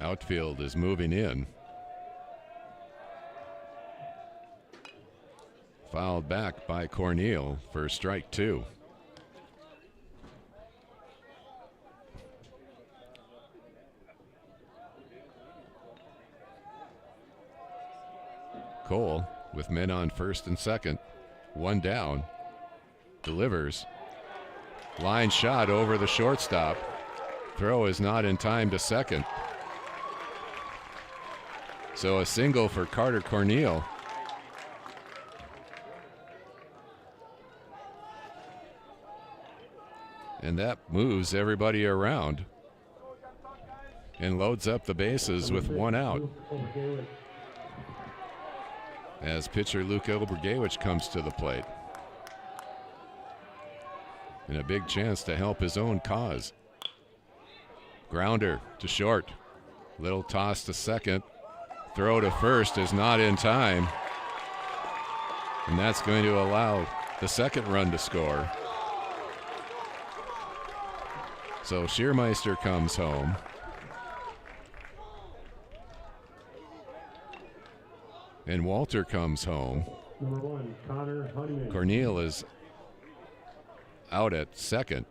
Outfield is moving in. Fouled back by Corneal for strike two. Cole with men on first and second. One down. Delivers. Line shot over the shortstop. Throw is not in time to second. So a single for Carter Corneal. And that moves everybody around and loads up the bases with one out. As pitcher Luka Obergewich comes to the plate. And a big chance to help his own cause. Grounder to short. Little toss to second. Throw to first is not in time. And that's going to allow the second run to score. So Schiermeister comes home. And Walter comes home. Number 1, Connor Honeyman. Corneal is out at second.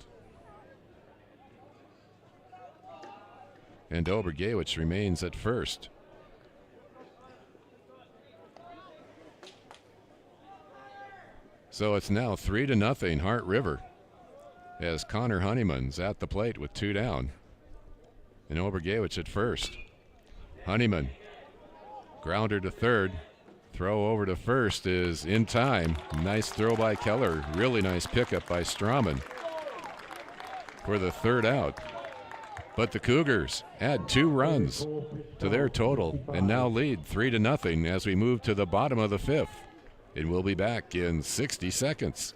and Obergewich remains at first. So it's now 3-0 Heart River as Connor Honeyman's at the plate with 2 down. And Obergewich at first. Honeyman, grounder to third. Throw over to first is in time. Nice throw by Keller. Really nice pickup by Strawman for the 3rd out. But the Cougars add 2 runs to their total and now lead 3-0 as we move to the bottom of the 5th. And we'll be back in 60 seconds.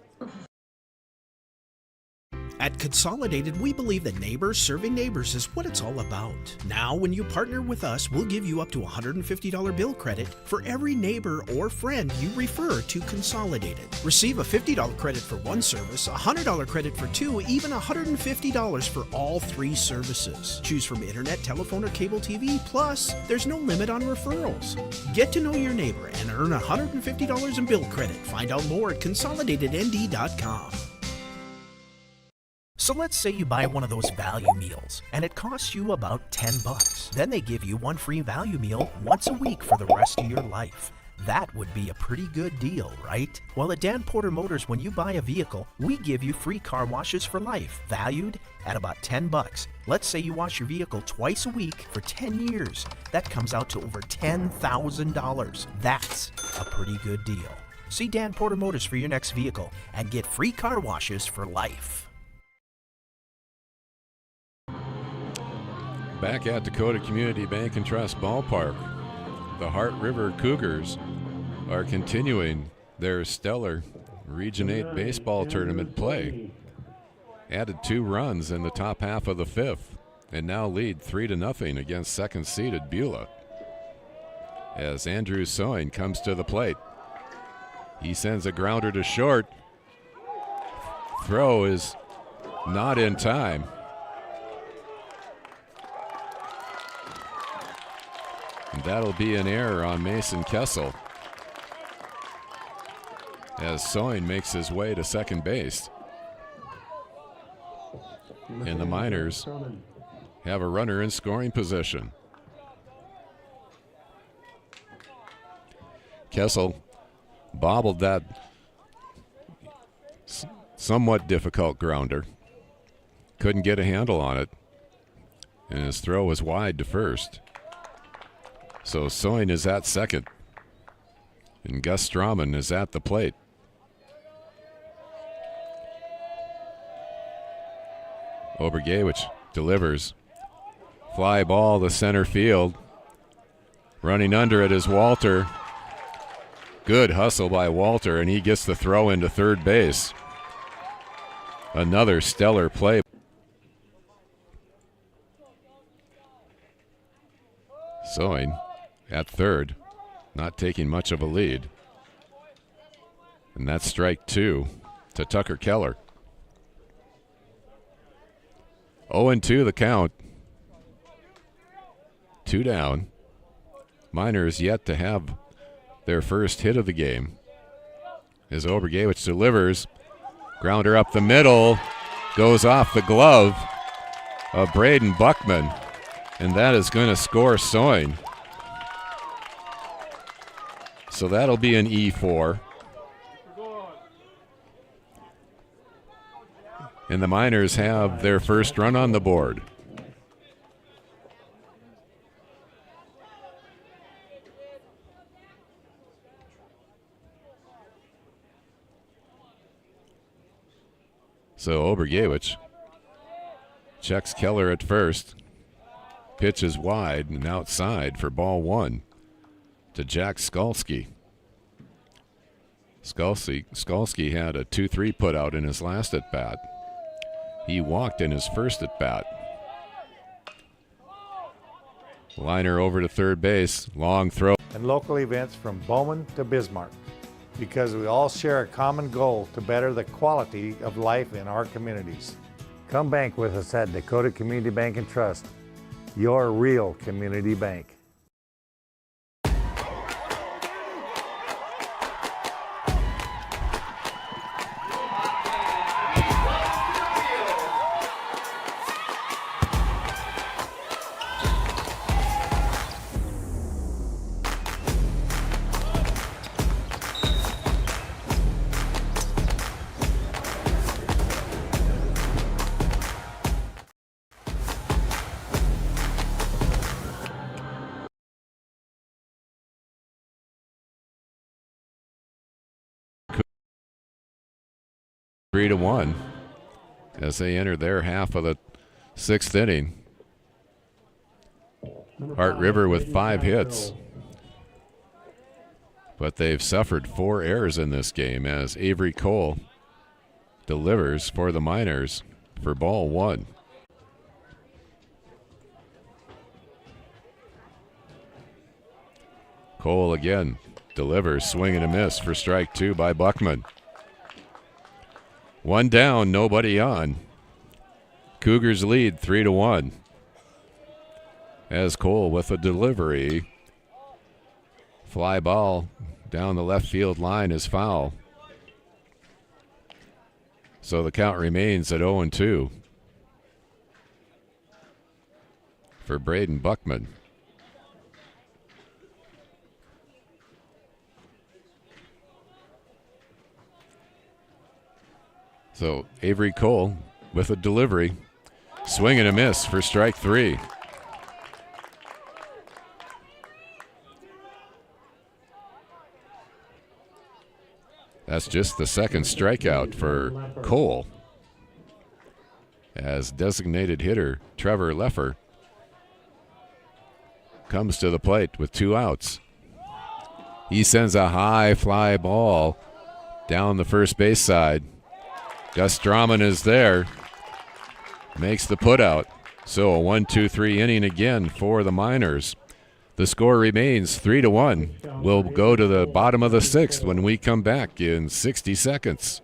At Consolidated, we believe that neighbors serving neighbors is what it's all about. Now, when you partner with us, we'll give you up to $150 bill credit for every neighbor or friend you refer to Consolidated. Receive a $50 credit for one service, a $100 credit for 2, even $150 for all 3 services. Choose from internet, telephone, or cable TV. Plus, there's no limit on referrals. Get to know your neighbor and earn $150 in bill credit. Find out more at consolidatednd.com. So let's say you buy one of those value meals and it costs you about $10. Then they give you 1 free value meal once a week for the rest of your life. That would be a pretty good deal, right? Well, at Dan Porter Motors, when you buy a vehicle, we give you free car washes for life, valued at about $10. Let's say you wash your vehicle twice a week for 10 years. That comes out to over $10,000. That's a pretty good deal. See Dan Porter Motors for your next vehicle and get free car washes for life. Back at Dakota Community Bank and Trust Ballpark, the Heart River Cougars are continuing their stellar Region 8 baseball tournament play. Added 2 runs in the top half of the 5th and now lead 3-0 against second-seeded Beulah. As Andrew Soin comes to the plate, he sends a grounder to short. Throw is not in time. And that'll be an error on Mason Kessel as Soin makes his way to second base. And the Miners have a runner in scoring position. Kessel bobbled that somewhat difficult grounder. Couldn't get a handle on it. And his throw was wide to first. So Soin is at second. And Gus Strawman is at the plate. Obergewich delivers. Fly ball to center field. Running under it is Walter. Good hustle by Walter, and he gets the throw into third base. Another stellar play. Soin at third, not taking much of a lead. And that's strike 2 to Tucker Keller. 0-2 the count. 2 down. Miners yet to have their first hit of the game. As Obergewich delivers. Grounder up the middle. Goes off the glove of Braden Buckman. And that is going to score Soin. So that'll be an E4. And the Miners have their first run on the board. So Obergewich checks Keller at first. Pitch is wide and outside for ball 1 to Jack Skalski. Skalski had a 2-3 put out in his last at bat. He walked in his first at bat. Liner over to third base, long throw. And local events from Bowman to Bismarck, because we all share a common goal to better the quality of life in our communities. Come bank with us at Dakota Community Bank and Trust, your real community bank. 3-1 as they enter their half of the 6th inning. Hart River with 5 hits, but they've suffered 4 errors in this game as Avery Cole delivers for the Miners for ball 1. Cole again delivers, swing and a miss for strike 2 by Buckman. 1 down, nobody on. Cougars lead 3-1. As Cole with a delivery. Fly ball down the left field line is foul. So the count remains at 0-2 for Braden Buckman. So Avery Cole with a delivery. Swing and a miss for strike 3. That's just the second strikeout for Cole. As designated hitter Trevor Leffer comes to the plate with 2 outs. He sends a high fly ball down the first base side. Gus Strauman is there, makes the putout. So a 1-2-3 inning again for the Miners. The score remains 3-1. We'll go to the bottom of the 6th when we come back in 60 seconds.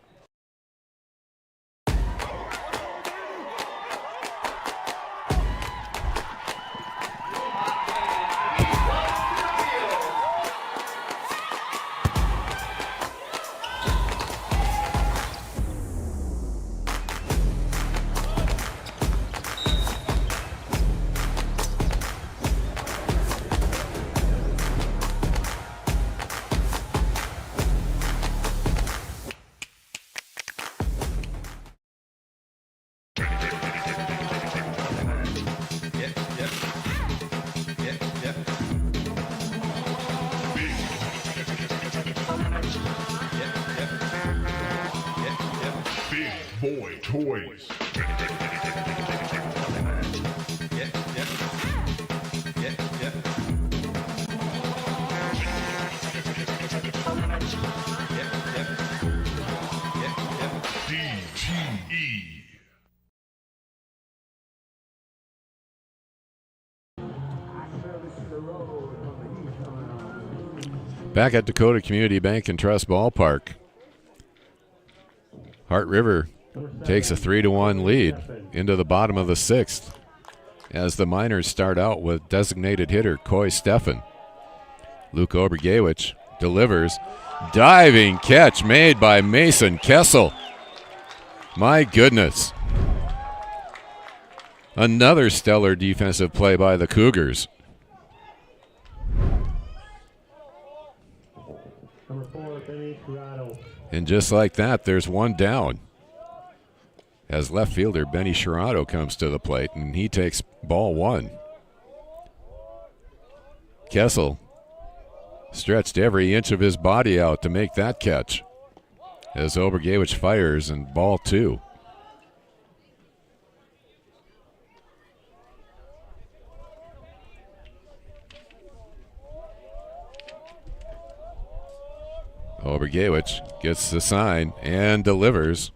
Boy Toys. DTE. Back at Dakota Community Bank and Trust Ballpark. Hart River takes a 3-1 lead into the bottom of the 6th as the Miners start out with designated hitter Coy Steffen. Luke Obergewich delivers. Diving catch made by Mason Kessel. My goodness. Another stellar defensive play by the Cougars. And just like that, there's 1 down. As left fielder Benny Shirado comes to the plate, and he takes ball 1. Kessel stretched every inch of his body out to make that catch. As Obergewich fires, and ball 2. Obergewich gets the sign and delivers.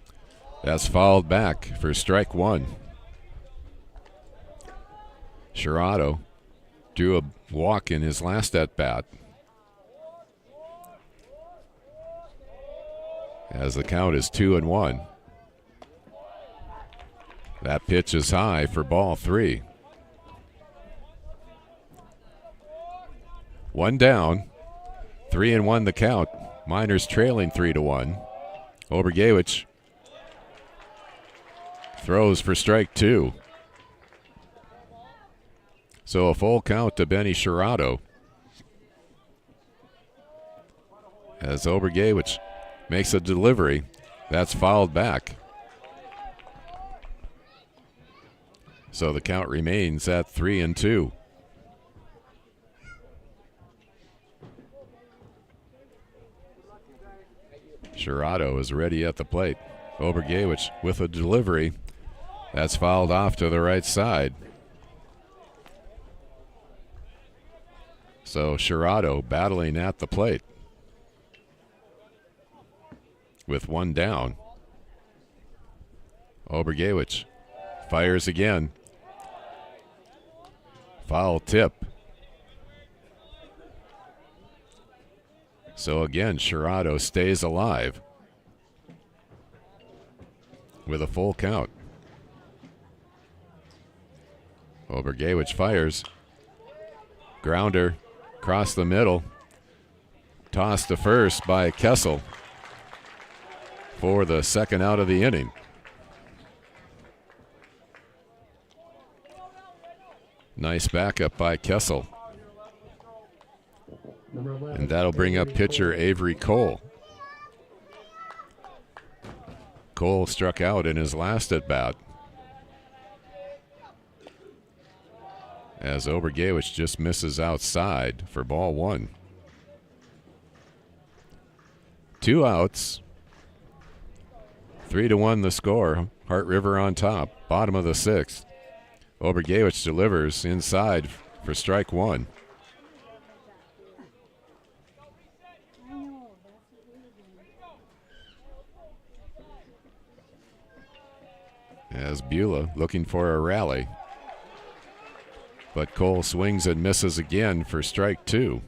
That's fouled back for strike 1. Shirado drew a walk in his last at-bat. As the count is 2-1. That pitch is high for ball 3. 1 down, 3-1 the count. Miners trailing 3-1. Obergewich throws for strike 2. So a full count to Benny Shirado. As Obergewich makes a delivery, that's fouled back. So the count remains at 3-2. Shirado is ready at the plate. Obergewich with a delivery. That's fouled off to the right side. So Sherrado battling at the plate with one down. Obergewich fires again. Foul tip. So again, Sherrado stays alive with a full count. Obergewich fires. Grounder across the middle. Tossed to first by Kessel for the second out of the inning. Nice backup by Kessel. And that'll bring up pitcher Avery Cole. Cole struck out in his last at bat, as Obergewich just misses outside for ball one. 2 outs. 3-1 the score. Hart River on top. Bottom of the 6th. Obergewich delivers inside for strike one. As Beulah looking for a rally. But Cole swings and misses again for strike two,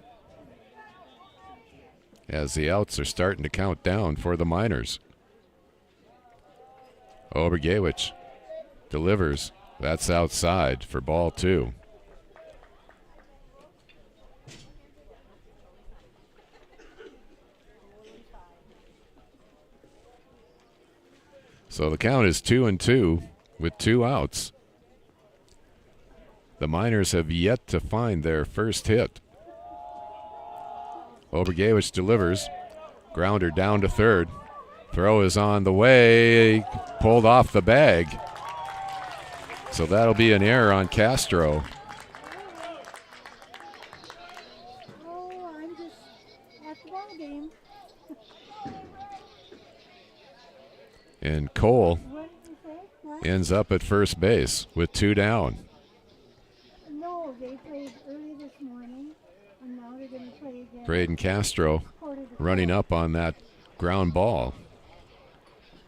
as the outs are starting to count down for the Miners. Obergewich delivers. That's outside for ball two. So the count is 2-2 with 2 outs. The Miners have yet to find their first hit. Obergewich delivers. Grounder down to third. Throw is on the way. Pulled off the bag. So that'll be an error on Castro. Oh, I'm just at the ball game. And Cole ends up at first base with 2 down. No, they played early this morning, and now they're going to play again. Braden Castro running up on that ground ball.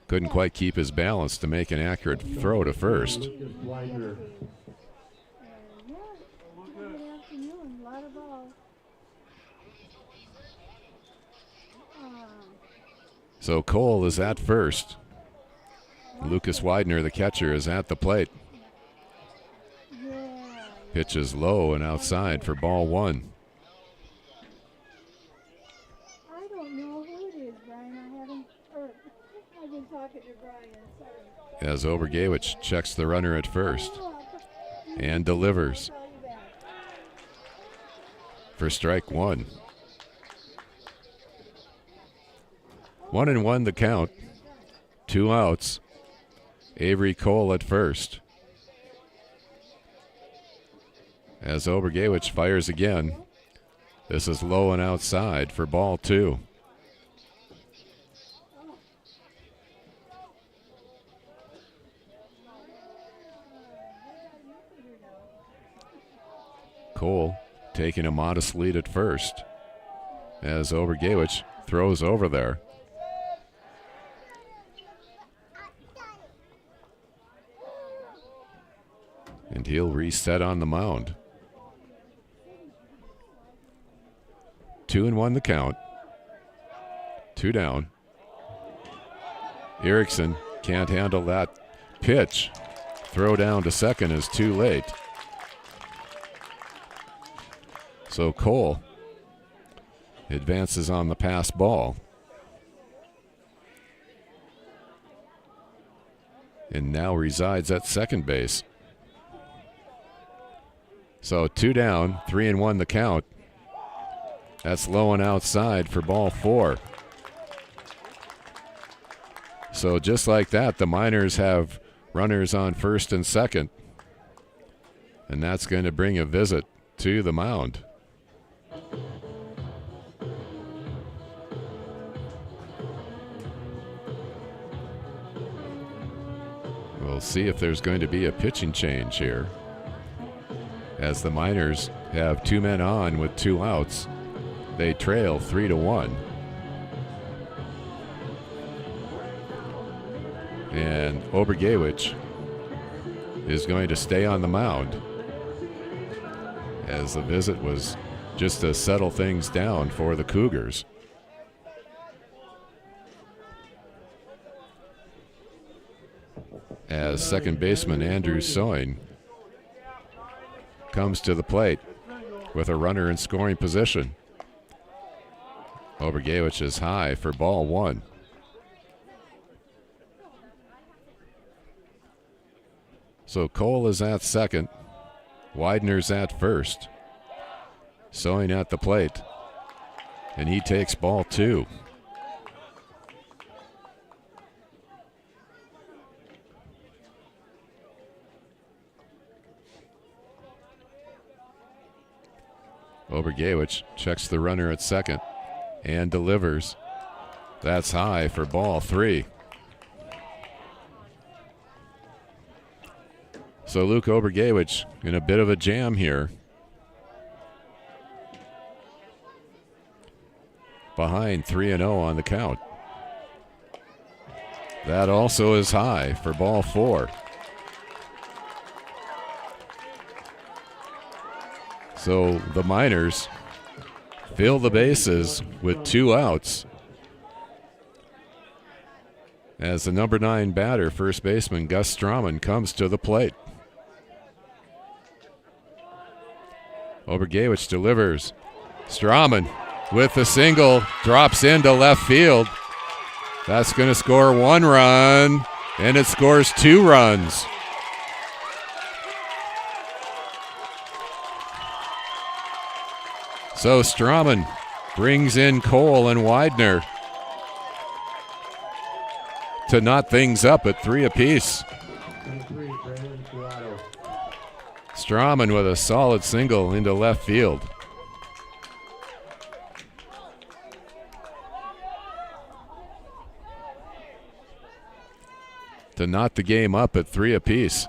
Couldn't quite keep his balance to make an accurate throw to first. Good afternoon, a lot of balls. So Cole is at first. Lucas Widener, the catcher, is at the plate. Pitch is low and outside for ball one. I don't know who it is, Brian. I've been talking to Brian. Sorry. As Obergewich checks the runner at first and delivers for strike one. 1-1 the count. 2 outs. Avery Cole at first. As Obergewich fires again. This is low and outside for ball two. Cole taking a modest lead at first, as Obergewich throws over there. And he'll reset on the mound. 2-1 the count. 2 down. Erickson can't handle that pitch. Throw down to second is too late. So Cole advances on the pass ball. And now resides at second base. So 2 down, 3-1 the count. That's low and outside for ball 4. So just like that, the Miners have runners on first and second. And that's going to bring a visit to the mound. We'll see if there's going to be a pitching change here, as the Miners have 2 men on with 2 outs. They trail 3-1. And Obergewich is going to stay on the mound, as the visit was just to settle things down for the Cougars. As second baseman Andrew Soin comes to the plate with a runner in scoring position. Obergewich is high for ball 1. So Cole is at second, Widener's at first. Soin at the plate, and he takes ball 2. Obergewich checks the runner at second and delivers. That's high for ball 3. So Luke Obergewich in a bit of a jam here. Behind 3-0 on the count. That also is high for ball 4. So the Miners fill the bases with 2 outs, as the number 9 batter, first baseman Gus Straumann, comes to the plate. Obergewich delivers. Straumann with the single, drops into left field. That's going to score 1 run, and it scores 2 runs. So Straumann brings in Cole and Widener to knot things up at 3 apiece. Straumann with a solid single into left field. To knot the game up at 3 apiece.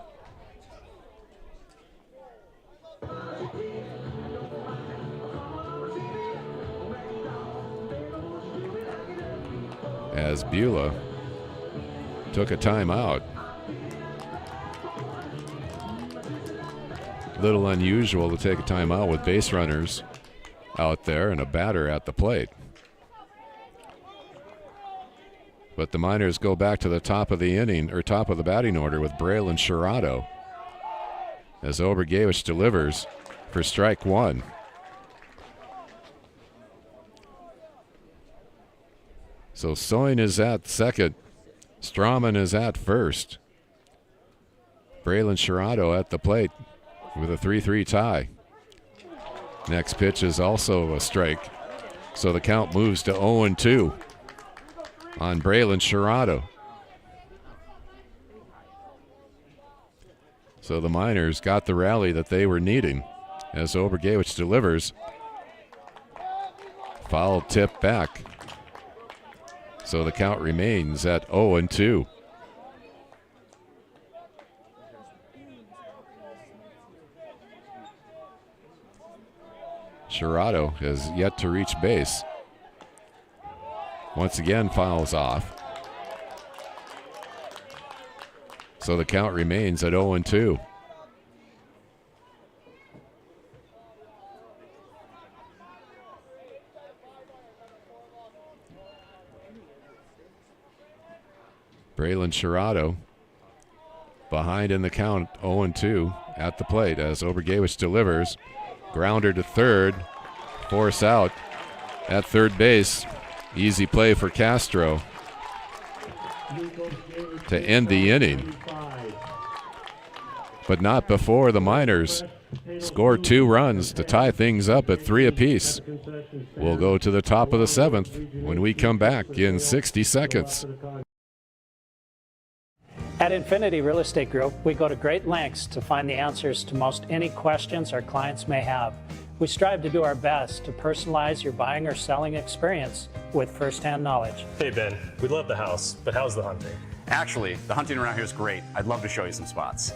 As Beulah took a timeout. Little unusual to take a timeout with base runners out there and a batter at the plate. But the Miners go back to the top of the inning, or top of the batting order, with Braylon Sherrado, as Obergewich delivers for strike 1. So Soin is at second. Straumann is at first. Braylon Sherrado at the plate with a 3-3 tie. Next pitch is also a strike. So the count moves to 0-2 on Braylon Sherrado. So the Miners got the rally that they were needing, as Obergewich delivers. Foul tip back. So the count remains at 0-2. Sherrado has yet to reach base. Once again fouls off. So the count remains at 0-2. Braylon Sherrado behind in the count, 0-2 at the plate, as Obergewich delivers. Grounder to third, force out at third base. Easy play for Castro to end the inning. But not before the Miners score 2 runs to tie things up at 3 apiece. We'll go to the top of the 7th when we come back in 60 seconds. At Infinity Real Estate Group, we go to great lengths to find the answers to most any questions our clients may have. We strive to do our best to personalize your buying or selling experience with firsthand knowledge. Hey Ben, we love the house, but how's the hunting? Actually, the hunting around here is great. I'd love to show you some spots.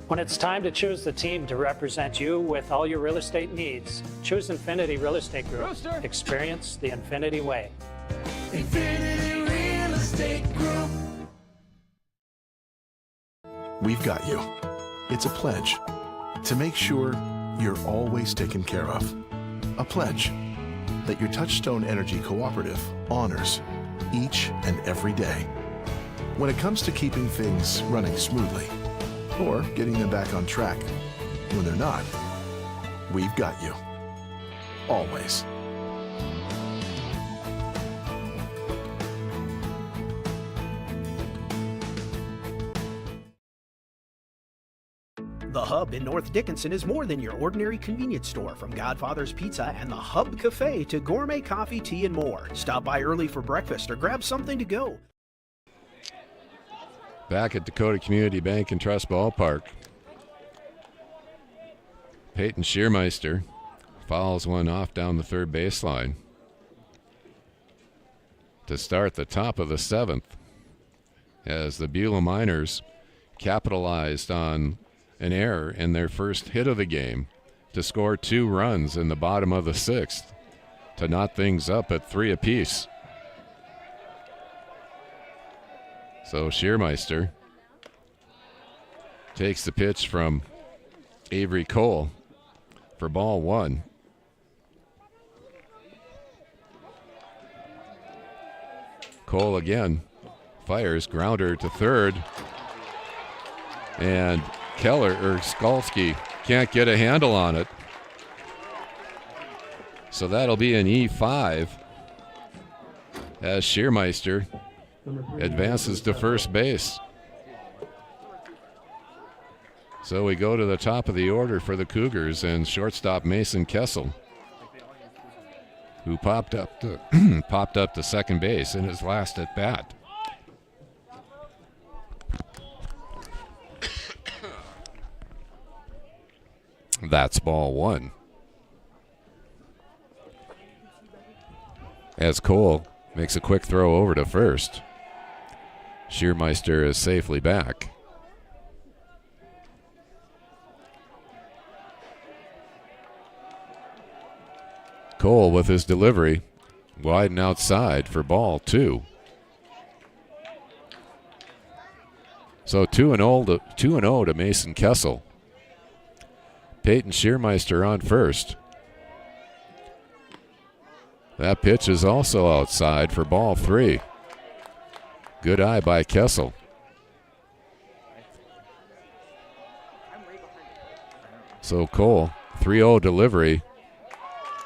When it's time to choose the team to represent you with all your real estate needs, choose Infinity Real Estate Group. Rooster. Experience the Infinity way. Infinity Real Estate Group. We've got you. It's a pledge to make sure you're always taken care of. A pledge that your Touchstone Energy Cooperative honors each and every day. When it comes to keeping things running smoothly or getting them back on track when they're not, we've got you. Always. The Hub in North Dickinson is more than your ordinary convenience store. From Godfather's Pizza and the Hub Cafe to gourmet coffee, tea, and more. Stop by early for breakfast or grab something to go. Back at Dakota Community Bank and Trust Ballpark. Peyton Schiermeister fouls one off down the third baseline to start the top of the seventh as the Beulah Miners capitalized on an error in their first hit of the game to score 2 runs in the bottom of the sixth to knot things up at 3 apiece. So Schiermeister takes the pitch from Avery Cole for ball 1. Cole again fires, grounder to third, and Skalski can't get a handle on it. So that'll be an E5 as Schiermeister advances to first base. So we go to the top of the order for the Cougars and shortstop Mason Kessel, who popped up to second base in his last at bat. That's ball 1. As Cole makes a quick throw over to first. Schiermeister is safely back. Cole with his delivery, wide and outside for ball 2. So 2-0 to Mason Kessel. Peyton Schiermeister on first. That pitch is also outside for ball 3. Good eye by Kessel. So Cole, 3-0 delivery,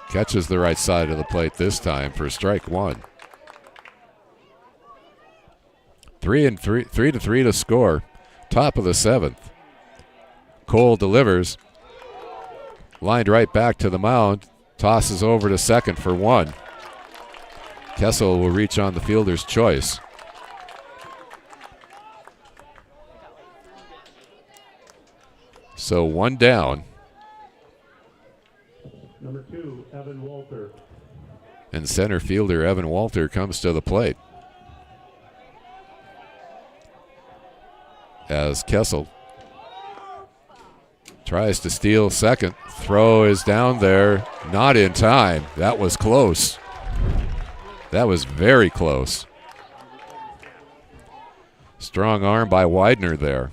catches the right side of the plate this time for strike 1. 3-3 to score. Top of the seventh. Cole delivers. Lined right back to the mound. Tosses over to second for 1. Kessel will reach on the fielder's choice. So 1 down. Number 2, Evan Walter. And center fielder Evan Walter comes to the plate. As Kessel tries to steal second. Throw is down there. Not in time. That was close. That was very close. Strong arm by Widener there.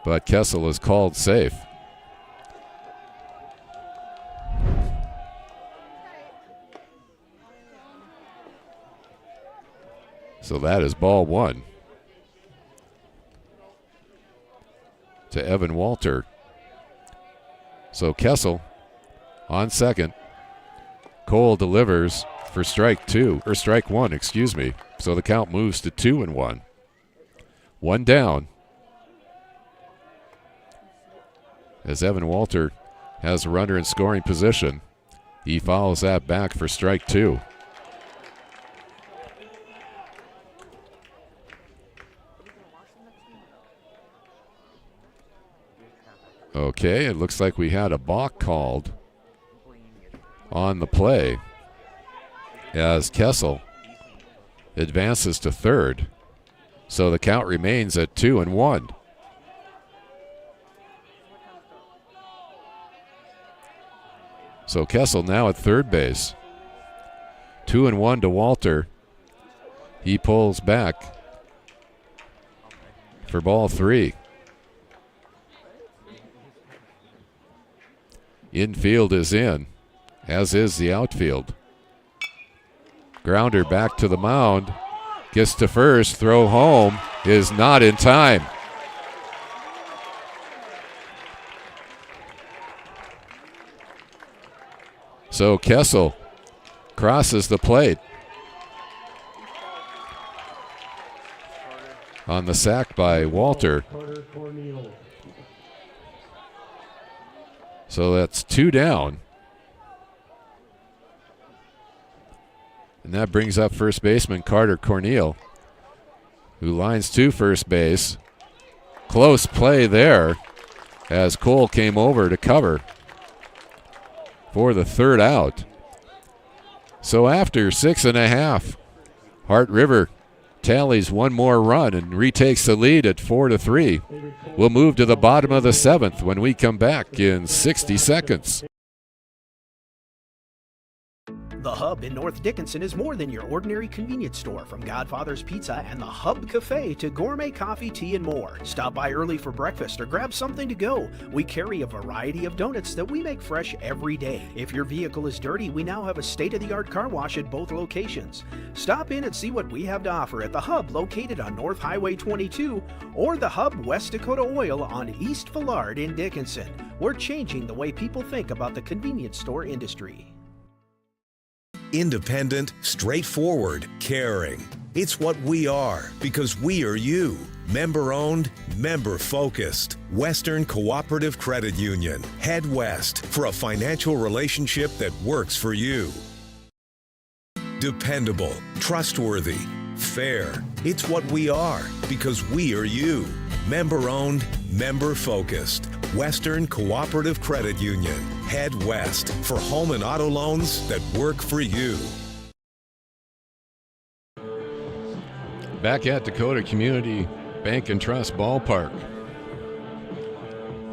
But Kessel is called safe. So that is ball 1 to Evan Walter. So Kessel on second. Cole delivers for strike 1, excuse me. So the count moves to 2-1. 1 down. As Evan Walter has a runner in scoring position, he fouls that back for strike 2. Okay, it looks like we had a balk called on the play as Kessel advances to third. So the count remains at 2-1. So Kessel now at third base. 2-1 to Walter. He pulls back for ball 3. Infield is in, as is the outfield. Grounder back to the mound. Gets to first. Throw home is not in time. So Kessel crosses the plate on the sack by Walter. So that's 2 down. And that brings up first baseman Carter Cornell, who lines to first base. Close play there as Cole came over to cover for the third out. So after 6.5, Hart River tallies one more run and retakes the lead at 4-3. We'll move to the bottom of the 7th when we come back in 60 seconds. The Hub in North Dickinson is more than your ordinary convenience store. From Godfather's Pizza and the Hub Cafe to gourmet coffee, tea, and more. Stop by early for breakfast or grab something to go. We carry a variety of donuts that we make fresh every day. If your vehicle is dirty, we now have a state-of-the-art car wash at both locations. Stop in and see what we have to offer at the Hub located on North Highway 22 or the Hub West Dakota Oil on East Villard in Dickinson. We're changing the way people think about the convenience store industry. Independent, straightforward, caring. It's what we are because we are you. Member-owned, member-focused. Western Cooperative Credit Union. Head west for a financial relationship that works for you. Dependable, trustworthy, fair. It's what we are because we are you. Member-owned, member-focused. Western Cooperative Credit Union. Head west for home and auto loans that work for you. Back at Dakota Community Bank and Trust Ballpark.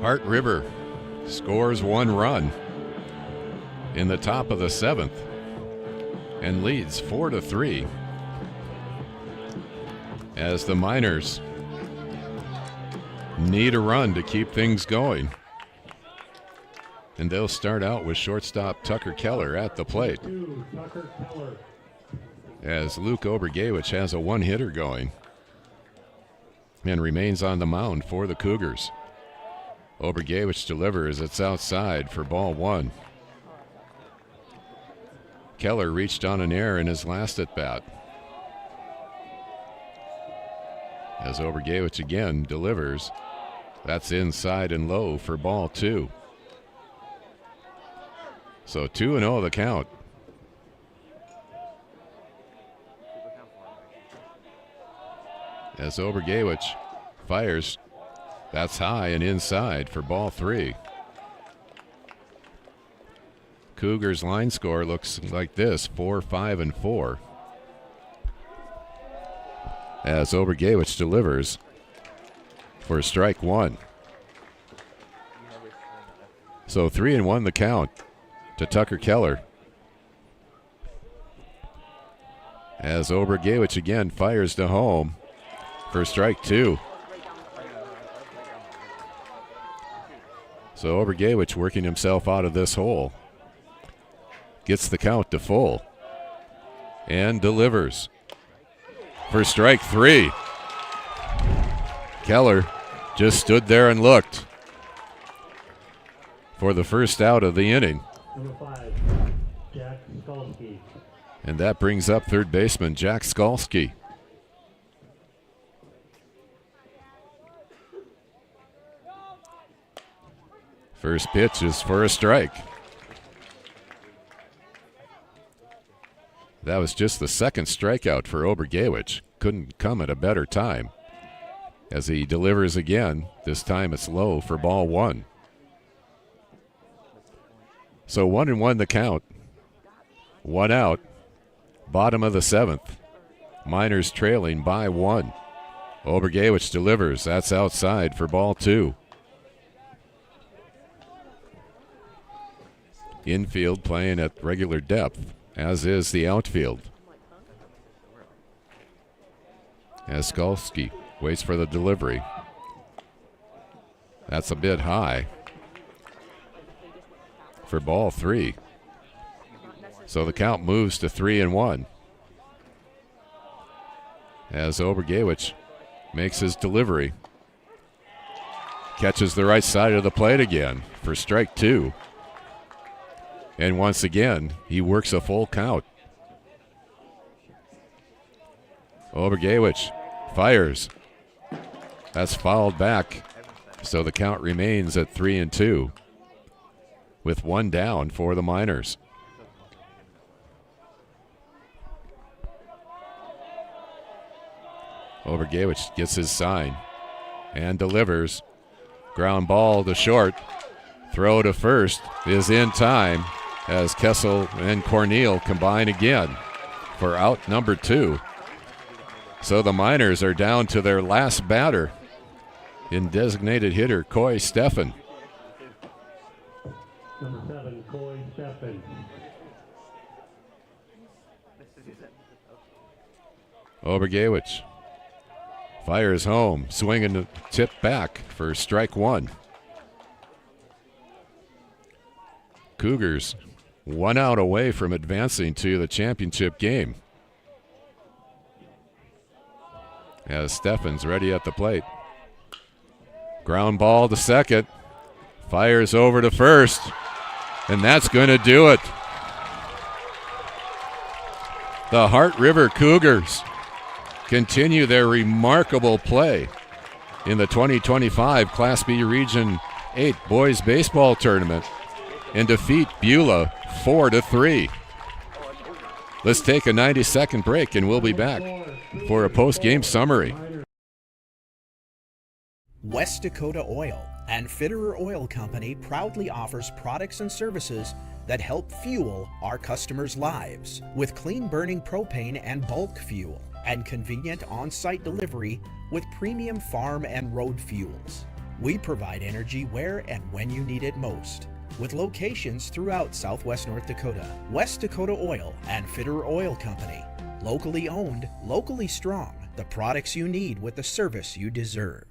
Hart River scores 1 run in the top of the 7th and leads 4-3 as the Miners need a run to keep things going. And they'll start out with shortstop Tucker Keller at the plate, as Luke Obergewich has a 1-hitter going and remains on the mound for the Cougars. Obergewich delivers. It's outside for ball 1. Keller reached on an error in his last at-bat, as Obergewich again delivers. That's inside and low for ball 2. So 2-0 the count. As Obergewich fires, that's high and inside for ball 3. Cougars line score looks like this, 4-5-4. As Obergewich delivers for strike 1. So 3-1 the count to Tucker Keller. As Obergewich again fires to home for strike 2. So Obergewich working himself out of this hole. Gets the count to full and delivers for strike 3. Keller just stood there and looked for the first out of the inning. Number 5, Jack Skalski. And that brings up third baseman Jack Skalski. First pitch is for a strike. That was just the second strikeout for Obergewich. Couldn't come at a better time. As he delivers again, this time it's low for ball 1. So 1-1 the count. 1 out. Bottom of the 7th. Miners trailing by 1. Obergewich delivers. That's outside for ball 2. Infield playing at regular depth, as is the outfield. As Skalski waits for the delivery. That's a bit high for ball 3. So the count moves to 3-1. As Obergewich makes his delivery. Catches the right side of the plate again for strike 2. And once again, he works a full count. Obergewich fires. That's fouled back. So the count remains at 3-2 with 1 down for the Miners. Obergewich gets his sign and delivers. Ground ball to short. Throw to first is in time as Kessel and Cornell combine again for out number 2. So the Miners are down to their last batter in designated hitter Coy Steffen. Number 7, Coy Steffen. Obergewich fires home, swinging the tip back for strike 1. Cougars 1 out away from advancing to the championship game. As Steffen's ready at the plate. Ground ball to second. Fires over to first. And that's going to do it. The Heart River Cougars continue their remarkable play in the 2025 Class B Region 8 Boys Baseball Tournament and defeat Beulah 4-3. Let's take a 90-second break and we'll be back for a post-game summary. West Dakota Oil and Fitterer Oil Company proudly offers products and services that help fuel our customers' lives with clean burning propane and bulk fuel and convenient on-site delivery with premium farm and road fuels. We provide energy where and when you need it most, with locations throughout Southwest North Dakota. West Dakota Oil and Fitterer Oil Company. Locally owned, locally strong. The products you need with the service you deserve.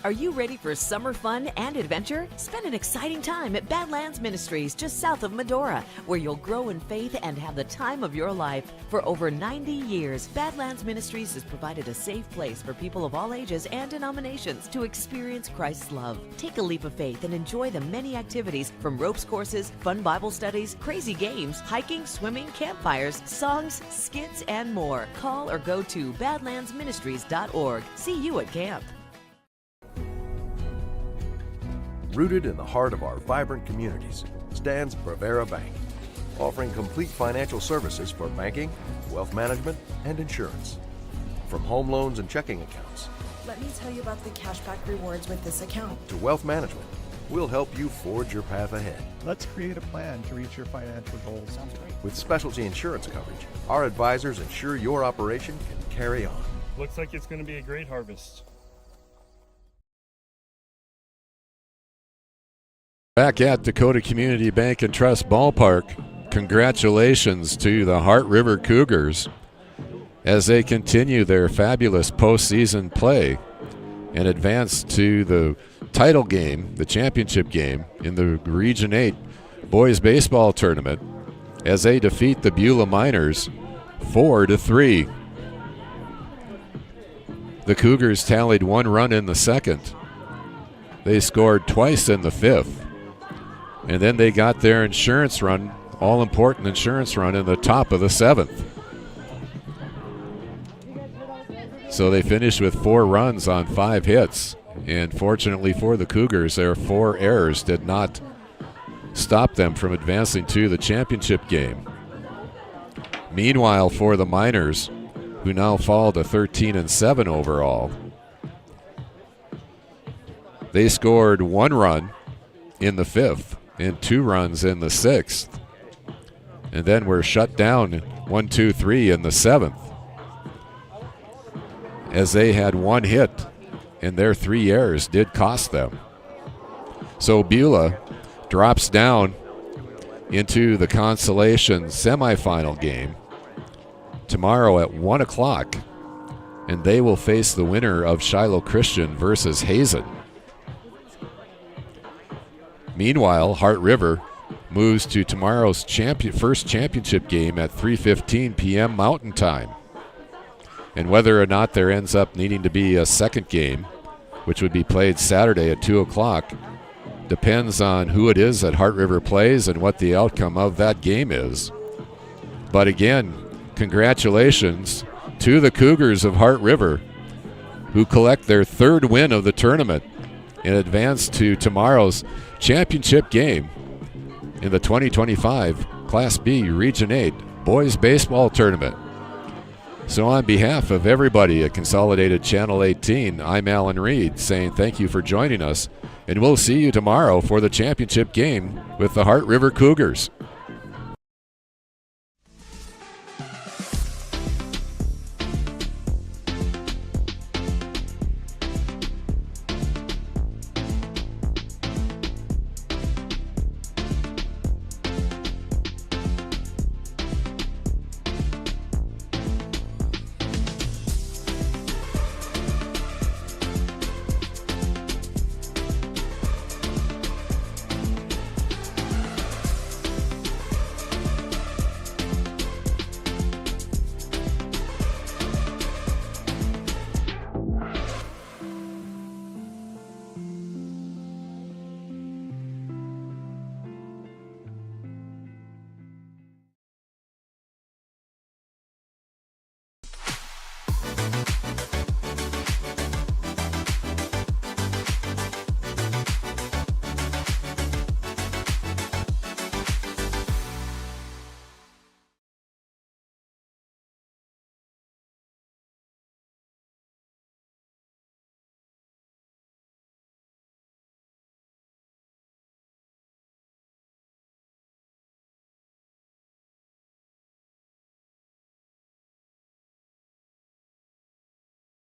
Are you ready for summer fun and adventure? Spend an exciting time at Badlands Ministries just south of Medora, where you'll grow in faith and have the time of your life. For over 90 years, Badlands Ministries has provided a safe place for people of all ages and denominations to experience Christ's love. Take a leap of faith and enjoy the many activities from ropes courses, fun Bible studies, crazy games, hiking, swimming, campfires, songs, skits, and more. Call or go to badlandsministries.org. See you at camp. Rooted in the heart of our vibrant communities stands Beulah Bank, offering complete financial services for banking, wealth management, and insurance. From home loans and checking accounts, Let me tell you about the cashback rewards with this account. to wealth management, we'll help you forge your path ahead. Let's create a plan to reach your financial goals. With specialty insurance coverage, our advisors ensure your operation can carry on. Looks like it's going to be a great harvest. Back at Dakota Community Bank and Trust Ballpark, congratulations to the Heart River Cougars as they continue their fabulous postseason play and advance to the title game, the championship game in the Region 8 Boys Baseball Tournament as they defeat the Beulah Miners 4-3. The Cougars tallied 1 run in the second. They scored twice in the fifth. And then they got their insurance run, all-important insurance run in the top of the seventh. So they finished with 4 runs on 5 hits. And fortunately for the Cougars, their 4 errors did not stop them from advancing to the championship game. Meanwhile, for the Miners, who now fall to 13-7 overall, they scored 1 run in the fifth and 2 runs in the sixth, and then were shut down 1-2-3 in the seventh. as they had one hit, and their 3 errors did cost them. So Beulah drops down into the consolation semifinal game tomorrow at 1 o'clock, and they will face the winner of Shiloh Christian versus Hazen. Meanwhile, Heart River moves to tomorrow's first championship game at 3:15 p.m. Mountain Time. And whether or not there ends up needing to be a second game, which would be played Saturday at 2 o'clock, depends on who it is that Heart River plays and what the outcome of that game is. But again, congratulations to the Cougars of Heart River, who collect their 3rd win of the tournament and advance to tomorrow's championship game in the 2025 Class B Region 8 Boys Baseball Tournament. So on behalf of everybody at Consolidated Channel 18, I'm Alan Reed saying thank you for joining us, and we'll see you tomorrow for the championship game with the Heart River Cougars.